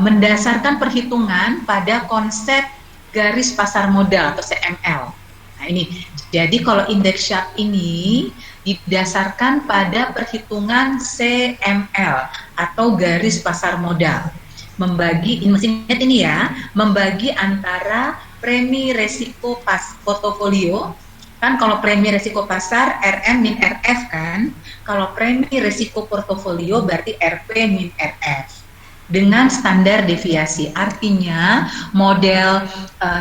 Mendasarkan perhitungan pada konsep garis pasar modal atau CML. Nah ini, jadi kalau indeks Sharpe ini didasarkan pada perhitungan CML atau garis pasar modal. Membagi, masih ingat ini ya, membagi antara premi resiko portofolio. Kan kalau premi resiko pasar RM min RF kan, kalau premi resiko portofolio berarti RP min RF. Dengan standar deviasi, artinya model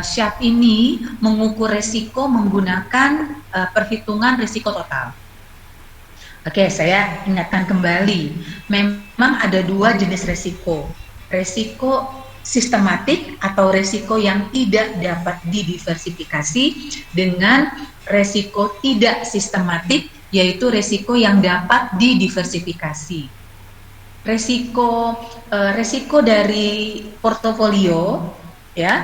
Sharpe ini mengukur resiko menggunakan perhitungan risiko total. Oke, saya ingatkan kembali, memang ada dua jenis resiko. Resiko sistematik atau resiko yang tidak dapat didiversifikasi dengan resiko tidak sistematik, yaitu resiko yang dapat didiversifikasi. Resiko dari portofolio ya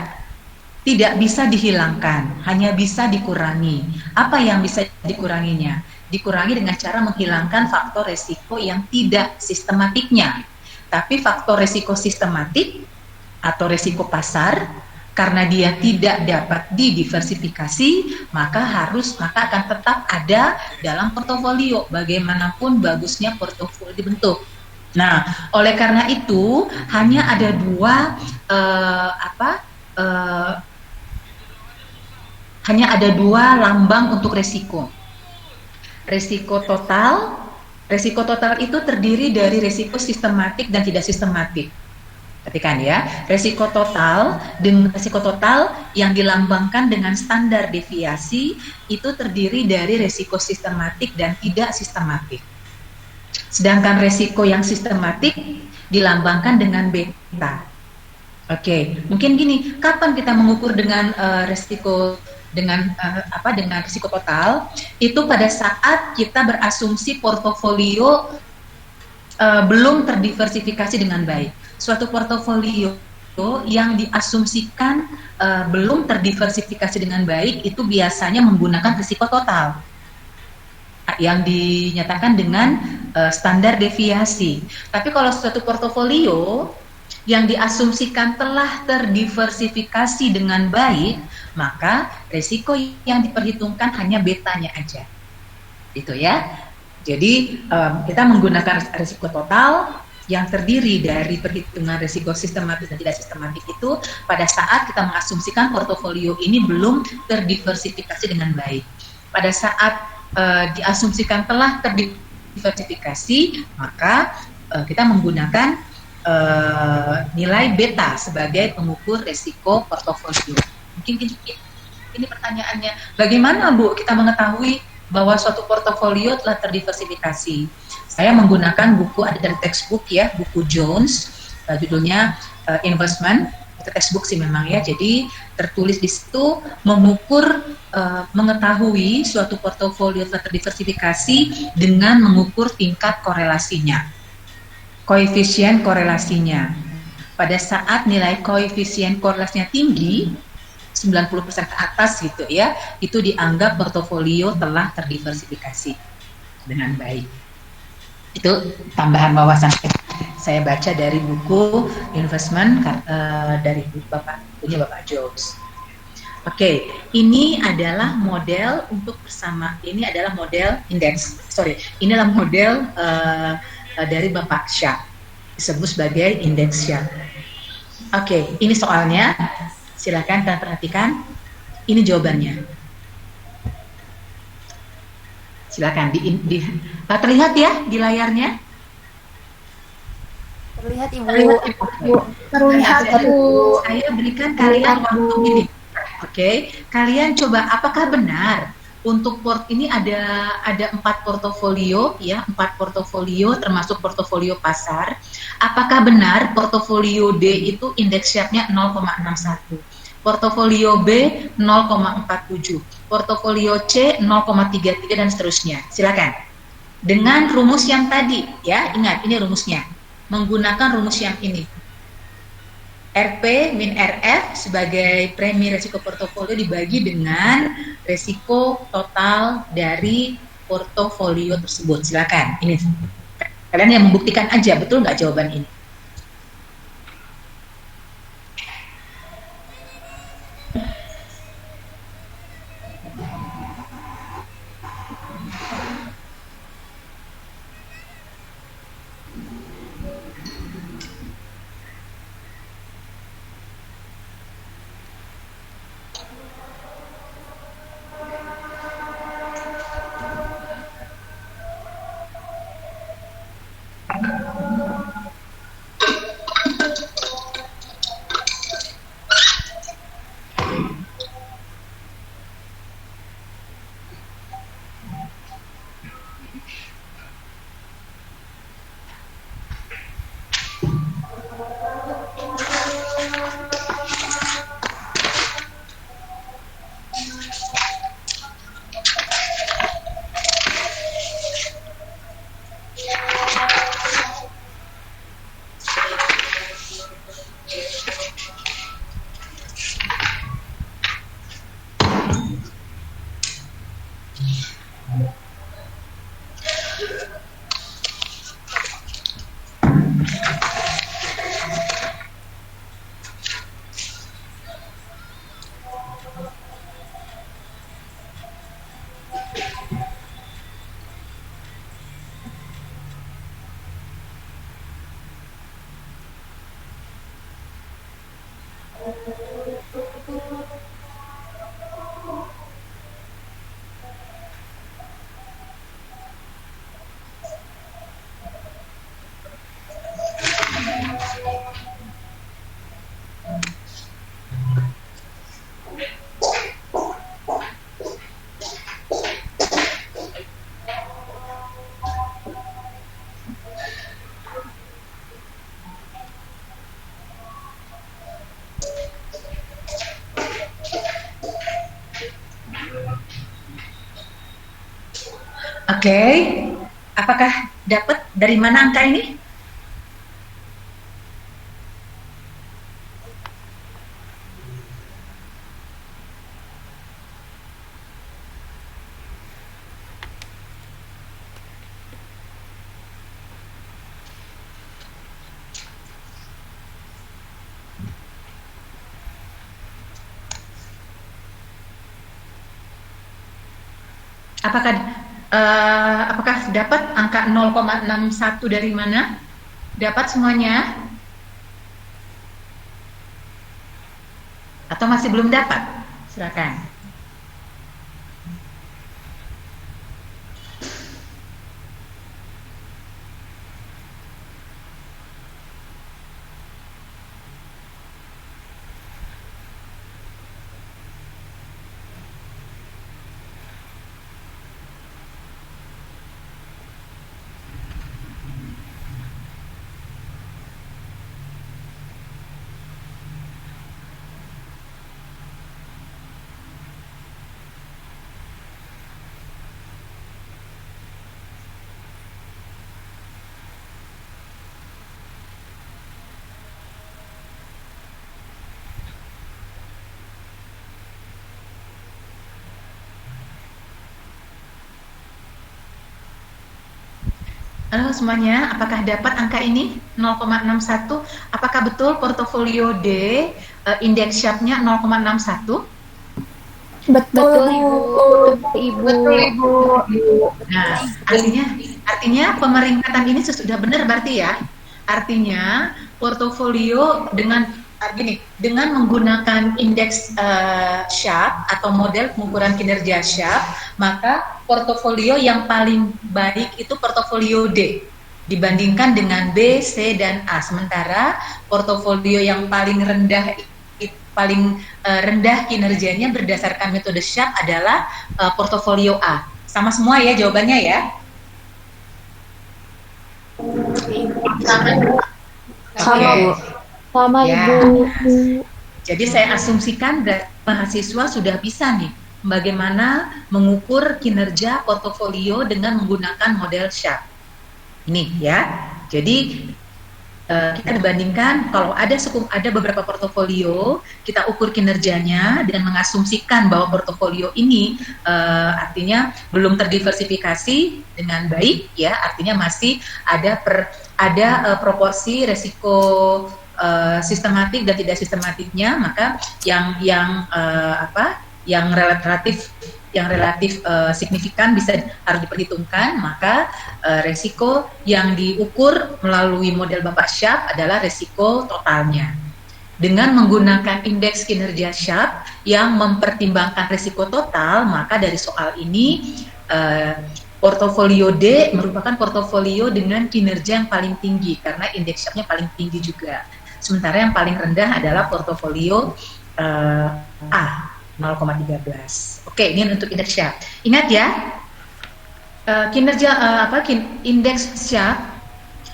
tidak bisa dihilangkan, hanya bisa dikurangi. Apa yang bisa dikuranginya? Dikurangi dengan cara menghilangkan faktor resiko yang tidak sistematiknya. Tapi faktor resiko sistematik atau resiko pasar, karena dia tidak dapat didiversifikasi, maka akan tetap ada dalam portofolio bagaimanapun bagusnya portofolio dibentuk. Nah, oleh karena itu hanya ada dua lambang untuk resiko. Resiko total itu terdiri dari resiko sistematik dan tidak sistematik. Perhatikan ya, resiko total yang dilambangkan dengan standar deviasi itu terdiri dari resiko sistematik dan tidak sistematik. Sedangkan resiko yang sistematik dilambangkan dengan beta. Oke, mungkin gini, kapan kita mengukur dengan resiko total? Itu pada saat kita berasumsi portofolio belum terdiversifikasi dengan baik. Suatu portofolio yang diasumsikan belum terdiversifikasi dengan baik itu biasanya menggunakan risiko total yang dinyatakan dengan standar deviasi. Tapi kalau suatu portofolio yang diasumsikan telah terdiversifikasi dengan baik, maka risiko yang diperhitungkan hanya betanya aja. Itu ya. Jadi kita menggunakan risiko total yang terdiri dari perhitungan risiko sistematis dan tidak sistematik itu pada saat kita mengasumsikan portofolio ini belum terdiversifikasi dengan baik. Pada saat diasumsikan telah terdiversifikasi, maka kita menggunakan nilai beta sebagai pengukur risiko portofolio. Mungkin ini pertanyaannya, bagaimana Bu kita mengetahui bahwa suatu portofolio telah terdiversifikasi? Saya menggunakan buku, ada dari textbook ya, buku Jones, judulnya Investment. Itu textbook sih memang ya, jadi tertulis di situ mengukur, mengetahui suatu portofolio telah terdiversifikasi dengan mengukur tingkat korelasinya, koefisien korelasinya. Pada saat nilai koefisien korelasinya tinggi, 90% ke atas gitu ya, itu dianggap portofolio telah terdiversifikasi dengan baik. Itu tambahan wawasan saya baca dari buku Investment dari bukunya Bapak Jobs. Oke, ini adalah model untuk bersama. Ini adalah model inilah model dari Bapak Sharpe, disebut sebagai indeks Sharpe. Oke, ini soalnya. Silakan kalian perhatikan. Ini jawabannya. Silakan terlihat ya di layarnya. Terlihat Ibu. Terlihat, Bu. Saya berikan kalian waktu ini. Oke, kalian coba apakah benar untuk port ini ada 4 portofolio ya, 4 portofolio termasuk portofolio pasar. Apakah benar portofolio D itu indeks Sharpe-nya 0,61, portofolio B 0,47, portofolio C 0,33 dan seterusnya. Silakan. Dengan rumus yang tadi ya, ingat ini rumusnya. Menggunakan rumus yang ini. RP min RF sebagai premi resiko portofolio dibagi dengan resiko total dari portofolio tersebut. Silakan. Ini kalian yang membuktikan aja betul nggak jawaban ini. Oke, apakah dapat dari mana angka ini? Apakah dapat angka 0,61 dari mana? Dapat semuanya? Atau masih belum dapat? Silakan. Halo semuanya, apakah dapat angka ini 0,61? Apakah betul portofolio D indeks Sharpe-nya 0,61? Betul, Ibu. Betul, Ibu. Nah, artinya pemeringkatan ini sudah benar berarti ya. Artinya portofolio dengan gini, dengan menggunakan indeks Sharpe atau model pengukuran kinerja Sharpe, maka portofolio yang paling baik itu portofolio D dibandingkan dengan B, C, dan A. Sementara portofolio yang paling rendah kinerjanya berdasarkan metode Sharpe adalah portofolio A. Sama semua ya jawabannya ya. Sama, Bu. Sama, Ya. Ibu. Jadi saya asumsikan mahasiswa sudah bisa nih bagaimana mengukur kinerja portofolio dengan menggunakan model Sharpe. Ini ya. Jadi kita bandingkan kalau ada beberapa portofolio, kita ukur kinerjanya dengan mengasumsikan bahwa portofolio ini artinya belum terdiversifikasi dengan baik ya, artinya masih ada proporsi resiko sistematik dan tidak sistematiknya, maka yang relatif signifikan harus diperhitungkan, maka resiko yang diukur melalui model Bapak Sharpe adalah resiko totalnya. Dengan menggunakan indeks kinerja Sharpe yang mempertimbangkan resiko total, maka dari soal ini portofolio D merupakan portofolio dengan kinerja yang paling tinggi karena indeks Sharpe-nya paling tinggi juga. Sementara yang paling rendah adalah portofolio A 0,13. Oke, ini untuk indeks Sharpe. Ingat ya, indeks Sharpe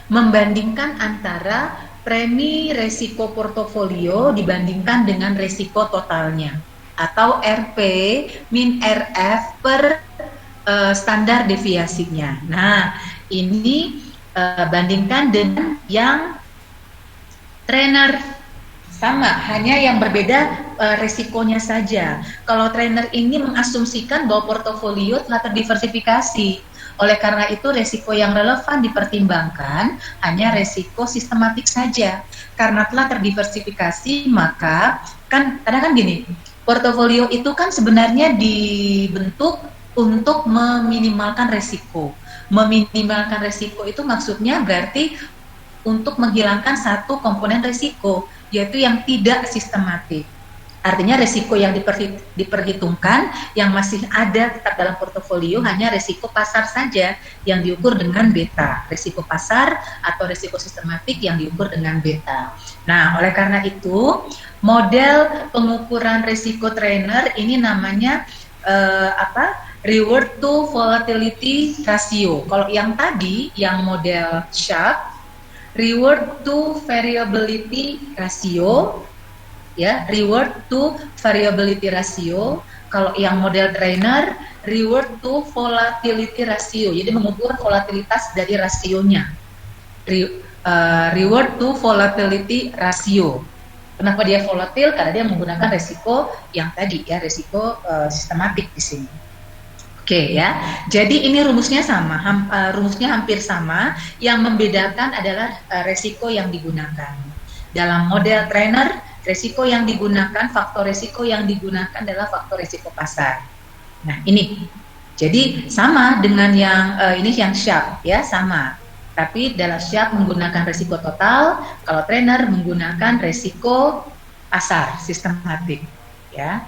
membandingkan antara premi resiko portofolio dibandingkan dengan resiko totalnya, atau RP min RF per standar deviasinya. Nah, ini bandingkan dengan yang trainer, sama, hanya yang berbeda resikonya saja. Kalau trainer ini mengasumsikan bahwa portofolio telah terdiversifikasi. Oleh karena itu resiko yang relevan dipertimbangkan hanya resiko sistematik saja. Karena telah terdiversifikasi, maka karena gini, portofolio itu kan sebenarnya dibentuk untuk meminimalkan resiko. Meminimalkan resiko itu maksudnya berarti untuk menghilangkan satu komponen resiko, yaitu yang tidak sistematik. Artinya resiko yang diperhitungkan yang masih ada tetap dalam portofolio hanya resiko pasar saja yang diukur dengan beta, resiko pasar atau resiko sistematik yang diukur dengan beta. Nah, oleh karena itu model pengukuran resiko trainer ini namanya reward to volatility ratio. Kalau yang tadi yang model Sharpe, reward to variability ratio, ya, reward to variability ratio. Kalau yang model trainer, reward to volatility ratio, jadi mengukur volatilitas dari rasionya. Reward to volatility ratio. Kenapa dia volatil? Karena dia menggunakan resiko yang tadi ya, resiko sistematik di sini. Oke ya, jadi ini rumusnya sama, rumusnya hampir sama. Yang membedakan adalah resiko yang digunakan. Dalam model trainer, resiko yang digunakan, faktor resiko yang digunakan adalah faktor resiko pasar. Nah ini, jadi sama dengan yang ini yang Sharpe ya, sama. Tapi dalam Sharpe menggunakan resiko total, kalau trainer menggunakan resiko pasar sistematik. Ya,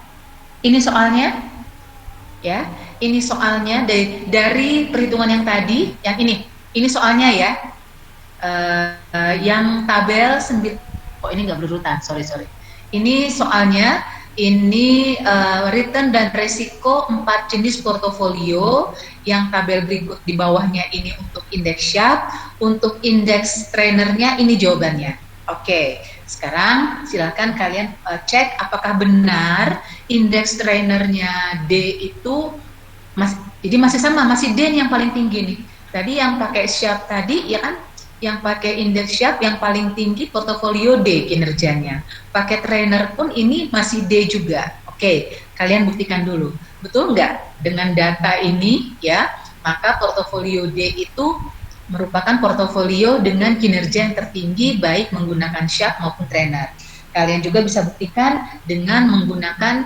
ini soalnya. Ya, ini soalnya dari perhitungan yang tadi, yang ini soalnya ya, yang tabel ini nggak berurutan, sorry. Ini soalnya, ini return dan resiko 4 jenis portofolio, yang tabel berikut di bawahnya ini untuk indeks Sharpe, untuk indeks trainernya ini jawabannya. Oke. Sekarang silakan kalian cek apakah benar indeks trainernya D itu masih sama, masih D yang paling tinggi nih. Tadi yang pakai Sharpe tadi ya kan, yang pakai indeks Sharpe yang paling tinggi portofolio D kinerjanya. Pakai trainer pun ini masih D juga. Oke, kalian buktikan dulu. Betul nggak dengan data ini ya, maka portofolio D itu merupakan portofolio dengan kinerja yang tertinggi baik menggunakan Sharpe maupun trainer. Kalian juga bisa buktikan dengan menggunakan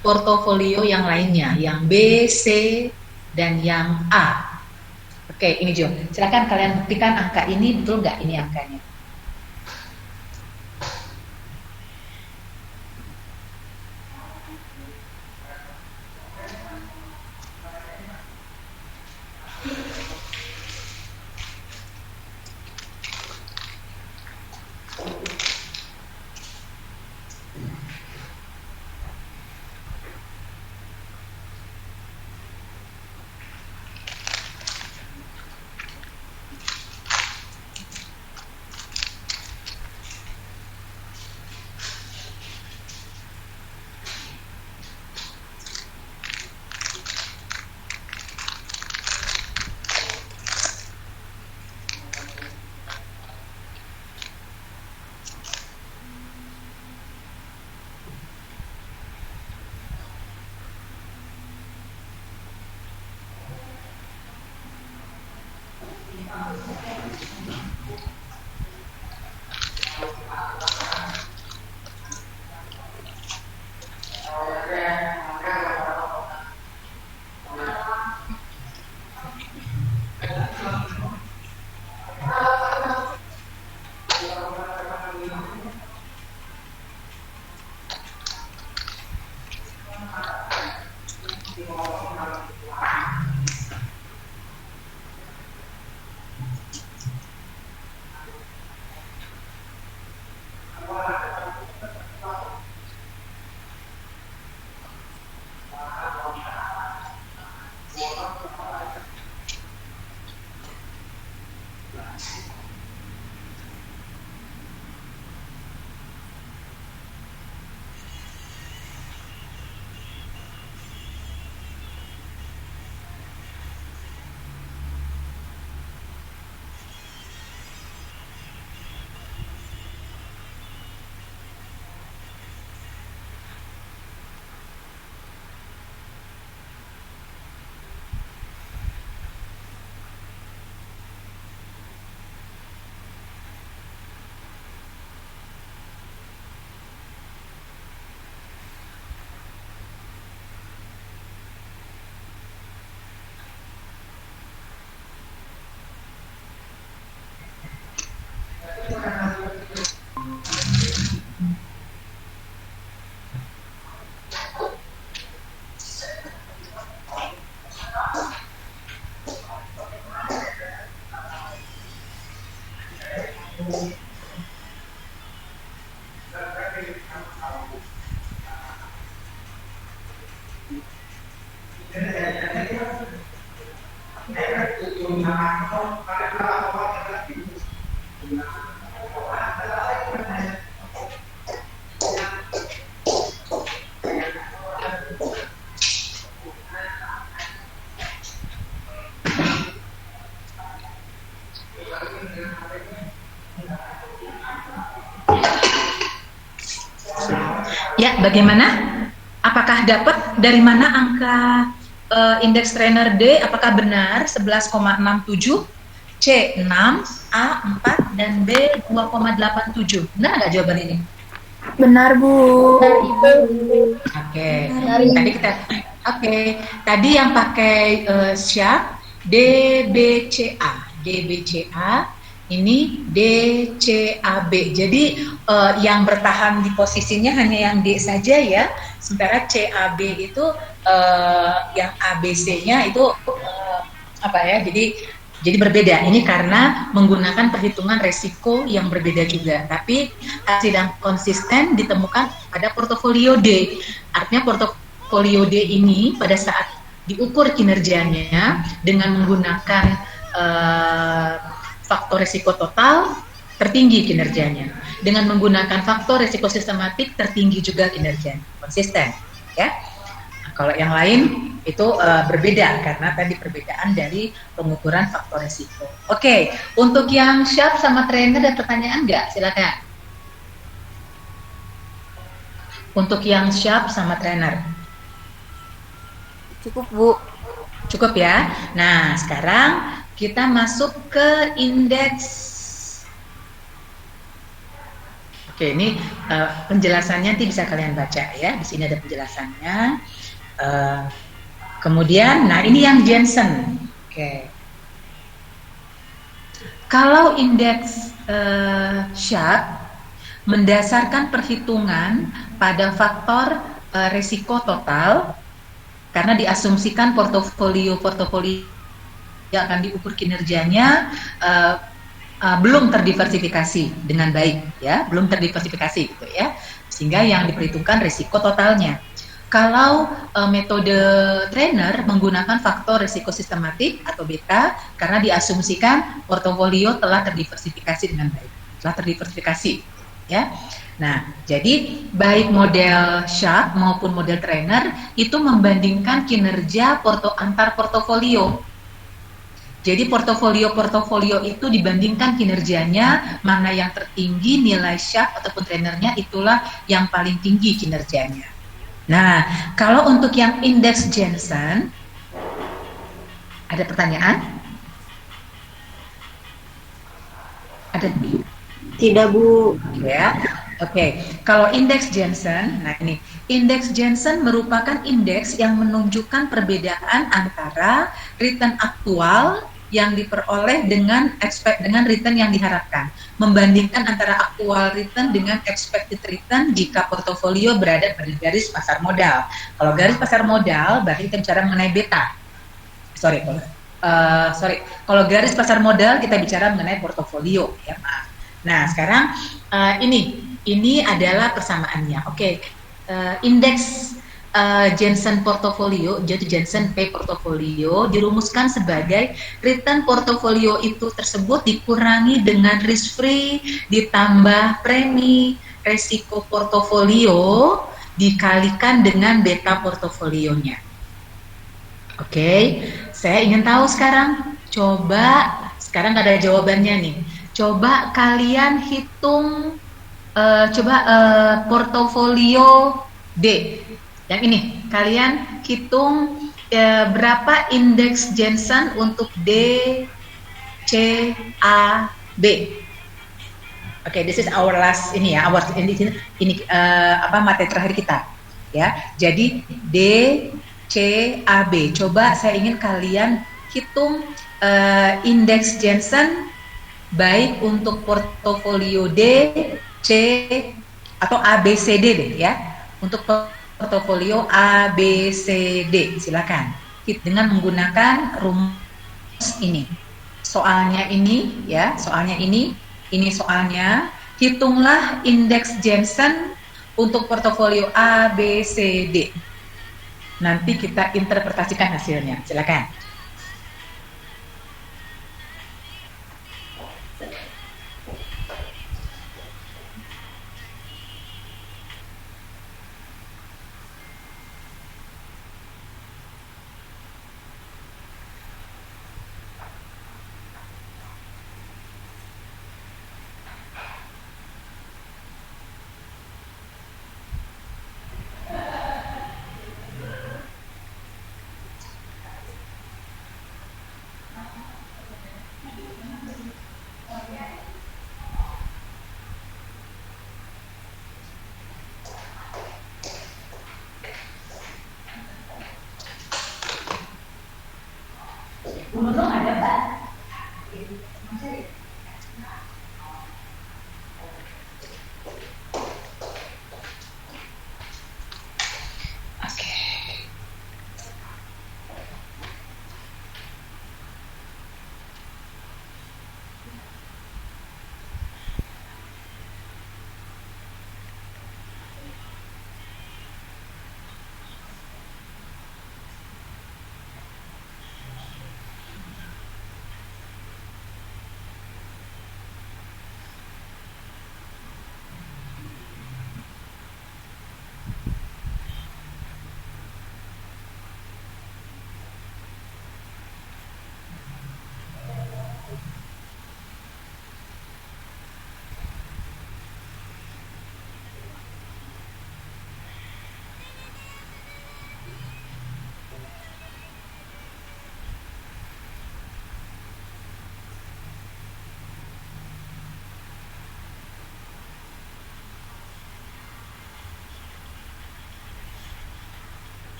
portofolio yang lainnya, yang B, C, dan yang A. Oke, ini Jo. Silakan kalian buktikan angka ini betul nggak ini angkanya. Ya, bagaimana? Apakah dapat dari mana angka indeks trainer D? Apakah benar 11,67, C 6, A 4, dan B 2,87? Benar nggak jawaban ini? Benar, Bu. Oke. Tadi yang pakai syak DBCA. Ini DCAB. Jadi yang bertahan di posisinya hanya yang D saja ya. Sementara CAB itu yang ABC-nya itu jadi berbeda. Ini karena menggunakan perhitungan resiko yang berbeda juga. Tapi hasil yang konsisten ditemukan pada portofolio D. Artinya portofolio D ini pada saat diukur kinerjanya dengan menggunakan faktor risiko total tertinggi kinerjanya, dengan menggunakan faktor risiko sistematik tertinggi juga kinerjanya, konsisten ya. Nah, kalau yang lain itu berbeda karena tadi perbedaan dari pengukuran faktor risiko. Oke, untuk yang sharp sama trainer ada pertanyaan nggak? Silakan. Untuk yang sharp sama trainer. Cukup, Bu. Cukup ya. Nah, sekarang kita masuk ke indeks. Oke, ini penjelasannya nanti bisa kalian baca ya. Di sini ada penjelasannya. Kemudian, nah ini yang Jensen. Oke. Kalau indeks Sharpe mendasarkan perhitungan pada faktor risiko total, karena diasumsikan portofolio yang akan diukur kinerjanya belum terdiversifikasi dengan baik ya, belum terdiversifikasi gitu ya, sehingga yang diperhitungkan risiko totalnya. Kalau metode trainer menggunakan faktor risiko sistematik atau beta karena diasumsikan portofolio telah terdiversifikasi dengan baik, telah terdiversifikasi ya. Nah, jadi baik model Sharpe maupun model trainer itu membandingkan kinerja antar portofolio. Jadi portofolio itu dibandingkan kinerjanya, mana yang tertinggi nilai Sharpe ataupun trainernya itulah yang paling tinggi kinerjanya. Nah, kalau untuk yang indeks Jensen, ada pertanyaan? Ada? Tidak, Bu. Ya. Oke, kalau indeks Jensen, nah ini indeks Jensen merupakan indeks yang menunjukkan perbedaan antara return aktual yang diperoleh dengan return yang diharapkan, membandingkan antara aktual return dengan expected return jika portofolio berada pada garis pasar modal. Kalau garis pasar modal berarti kita bicara mengenai beta. Kalau garis pasar modal kita bicara mengenai portofolio, ya maaf. Nah sekarang ini adalah persamaannya. Oke, indeks Jensen portofolio, jadi Jensen P portofolio dirumuskan sebagai return portofolio itu tersebut dikurangi dengan risk free ditambah premi resiko portofolio dikalikan dengan beta portofolionya. Oke, saya ingin tahu sekarang. Sekarang ada jawabannya nih. Coba kalian hitung. Portofolio D. Yang ini, kalian hitung berapa indeks Jensen untuk D, C, A, B. Oke, this is our last ini materi terakhir kita. Ya, jadi D, C, A, B. Coba saya ingin kalian hitung indeks Jensen baik untuk portofolio D, C, atau A, B, C, D deh ya. Untuk portofolio A, B, C, D, silakan. Dengan menggunakan rumus ini. Soalnya ini ya, soalnya ini soalnya. Hitunglah indeks Jensen untuk portofolio A, B, C, D. Nanti kita interpretasikan hasilnya. Silakan.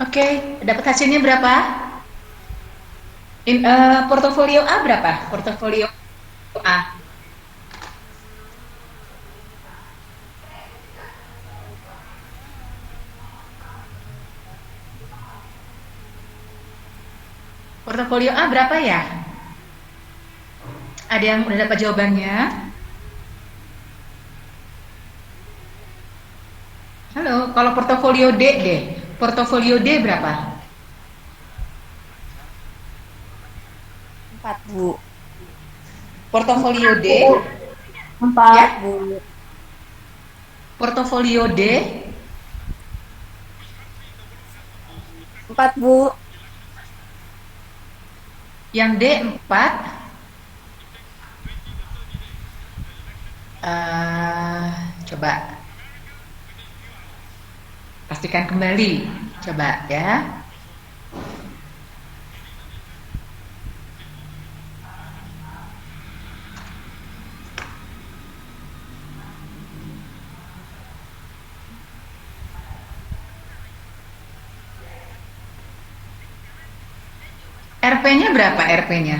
Oke, dapat hasilnya berapa? Portofolio A berapa? Portofolio A. Portofolio A berapa ya? Ada yang udah dapat jawabannya? Halo, kalau portofolio D deh. Portofolio D berapa? 4, Bu. Portofolio D? 4. Ya. Bu. Portofolio D? 4, Bu. Yang D 4. Coba pastikan kembali. Coba ya. RP-nya berapa RP-nya?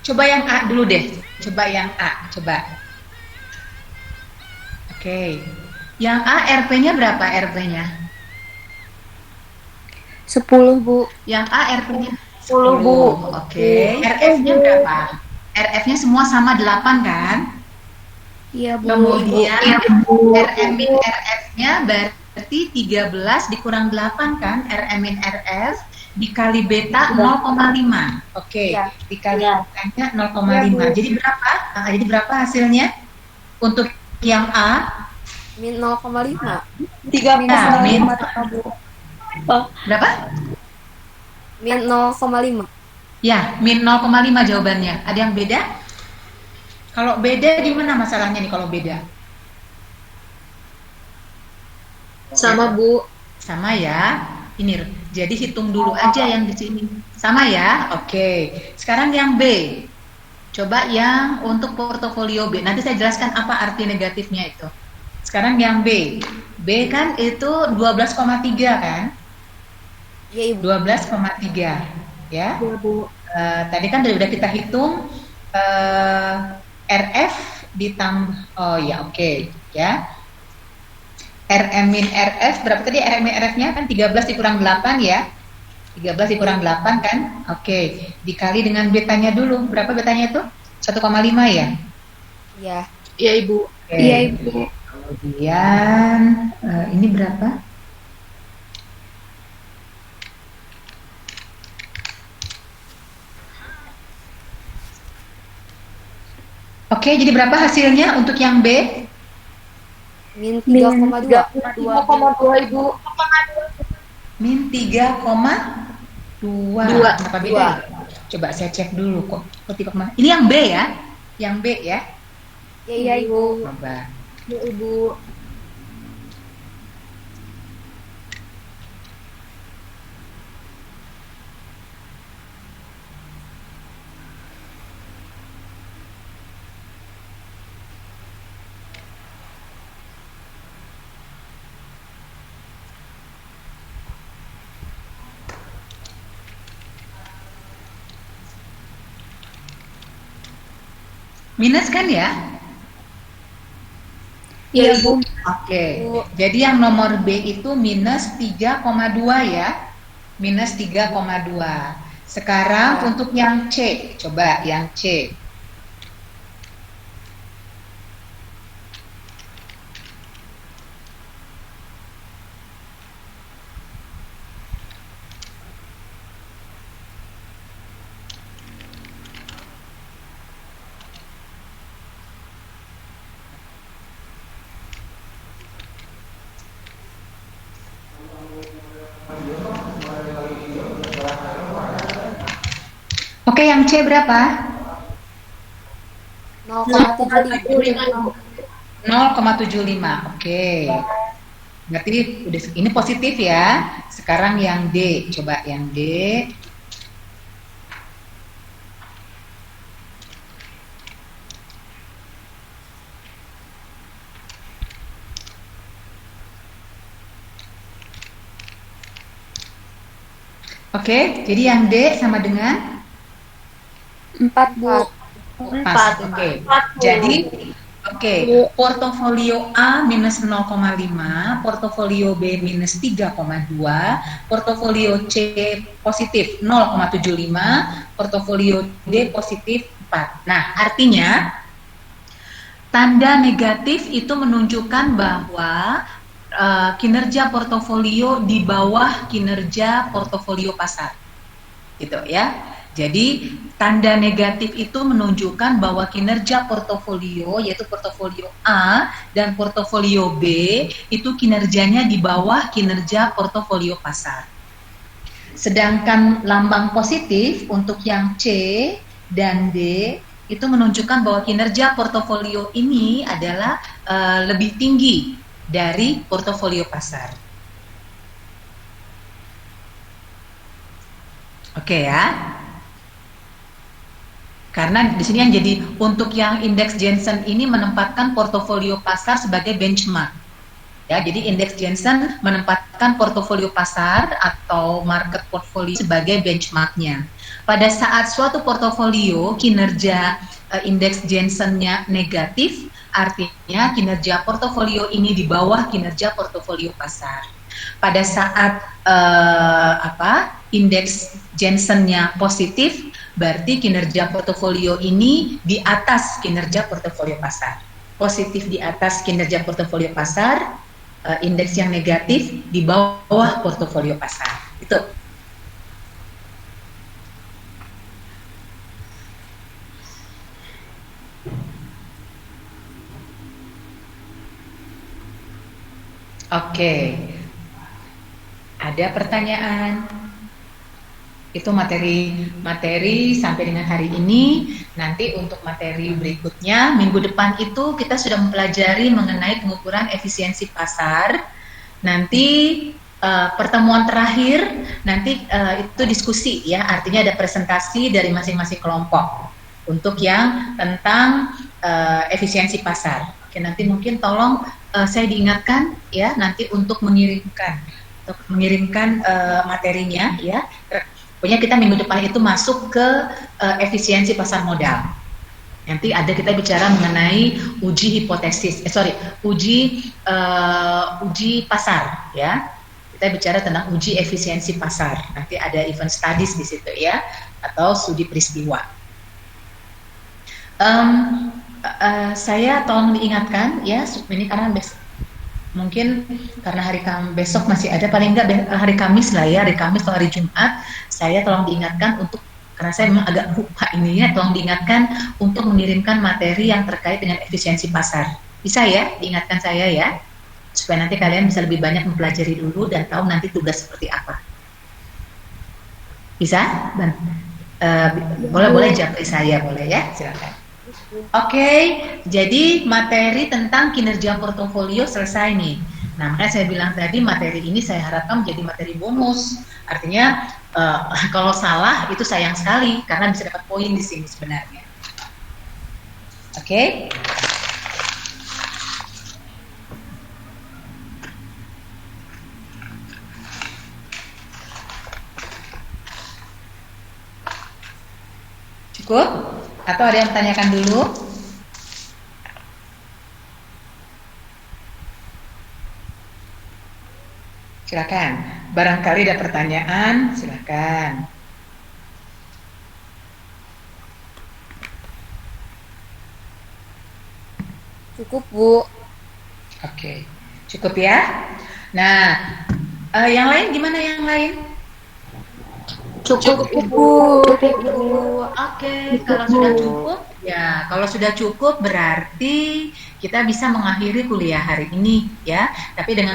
Coba yang A dulu deh. Coba yang A, coba. Oke. Yang A RP-nya berapa RP-nya? 10, Bu. Yang A RP-nya 10, Bu. Oke. RF-nya berapa? RF-nya semua sama 8 kan? Iya, Bu. Kemudian RM-in RF-nya berarti 13 dikurang 8 kan? RM-in RF dikali beta 0,5. Oke. Ya. Dikali Ya. betanya 0,5. Jadi berapa? Jadi berapa hasilnya? Untuk yang A Min 0,5. 13. min Bu. berapa? Min 0,5. Ya, min 0,5 jawabannya. Ada yang beda? Kalau beda di mana masalahnya nih kalau beda? Sama, Bu. Sama ya. Ini, jadi hitung dulu aja yang di sini. Sama ya? Oke. Sekarang yang B. Coba yang untuk portofolio B. Nanti saya jelaskan apa arti negatifnya itu. Sekarang yang B. B kan itu 12,3 kan? Iya, Ibu. 12,3 ya. Iya, Bu. Tadi kan udah kita hitung RF ditambah, oh ya oke ya. RM min RF berapa tadi RM min RF-nya kan 13 dikurang 8 ya. 13 dikurang 8 kan? Oke, dikali dengan betanya dulu. Berapa betanya itu? 1,5 ya? Iya. Iya, Ibu. Oke. Iya, Ibu. Kemudian ini berapa? Oke, jadi berapa hasilnya untuk yang B? Min 3,2. 5,2, Ibu. Min 3,2. Kenapa beda? Ya? Coba saya cek dulu kok. Ini yang B ya? Yang B ya? Iya, Ibu. Coba. Iya, Ibu. Minus kan ya? Iya, Bu. Oke. Jadi yang nomor B itu minus 3,2 ya. Minus 3,2. Sekarang untuk yang C. Coba yang C. Oke, yang C berapa? 0,75. 0,75. Oke. Berarti udah ini positif ya. Sekarang yang D, coba yang D. Oke, jadi yang D sama dengan 4, Bu. 4. Oke. Jadi portofolio A minus 0,5, portofolio B minus 3,2, portofolio C positif 0,75, portofolio D positif 4. Nah, artinya tanda negatif itu menunjukkan bahwa kinerja portofolio di bawah kinerja portofolio pasar, gitu ya. Jadi tanda negatif itu menunjukkan bahwa kinerja portofolio, yaitu portofolio A dan portofolio B, itu kinerjanya di bawah kinerja portofolio pasar. Sedangkan lambang positif untuk yang C dan D itu menunjukkan bahwa kinerja portofolio ini adalah lebih tinggi dari portofolio pasar. Oke ya. Karena di sini yang jadi untuk yang indeks Jensen ini menempatkan portofolio pasar sebagai benchmark. Ya, jadi indeks Jensen menempatkan portofolio pasar atau market portfolio sebagai benchmarknya. Pada saat suatu portofolio kinerja indeks Jensen-nya negatif, artinya kinerja portofolio ini di bawah kinerja portofolio pasar. Pada saat indeks Jensen-nya positif, berarti kinerja portofolio ini di atas kinerja portofolio pasar. Positif di atas kinerja portofolio pasar, indeks yang negatif di bawah portofolio pasar. Itu. Oke. Ada pertanyaan? Itu materi sampai dengan hari ini. Nanti untuk materi berikutnya minggu depan itu kita sudah mempelajari mengenai pengukuran efisiensi pasar. Nanti pertemuan terakhir nanti itu diskusi ya, artinya ada presentasi dari masing-masing kelompok untuk yang tentang efisiensi pasar. Oke, nanti mungkin tolong saya diingatkan ya nanti untuk mengirimkan materinya ya. Pokoknya kita minggu depan itu masuk ke efisiensi pasar modal. Nanti ada kita bicara mengenai uji pasar ya. Kita bicara tentang uji efisiensi pasar. Nanti ada event studies di situ ya, atau studi peristiwa. Saya tolong diingatkan ya, ini karena mungkin karena besok masih ada, paling enggak hari Kamis lah ya, hari Kamis atau hari Jumat, saya tolong diingatkan untuk, karena saya memang agak lupa ininya, tolong diingatkan untuk mengirimkan materi yang terkait dengan efisiensi pasar. Bisa ya, diingatkan saya ya, supaya nanti kalian bisa lebih banyak mempelajari dulu dan tahu nanti tugas seperti apa. Bisa? Boleh japri saya, boleh ya, silakan. Oke, jadi materi tentang kinerja portofolio selesai nih. Nah, makanya saya bilang tadi materi ini saya harapkan menjadi materi bonus. Artinya kalau salah itu sayang sekali karena bisa dapat poin di sini sebenarnya. Oke. Cukup? Atau ada yang tanyakan dulu? Silakan. Barangkali ada pertanyaan, silakan. Cukup, Bu. Oke, cukup ya. Nah, yang lain gimana yang lain? Cukup, Bu. Oke, kalau sudah cukup berarti kita bisa mengakhiri kuliah hari ini ya. Tapi dengan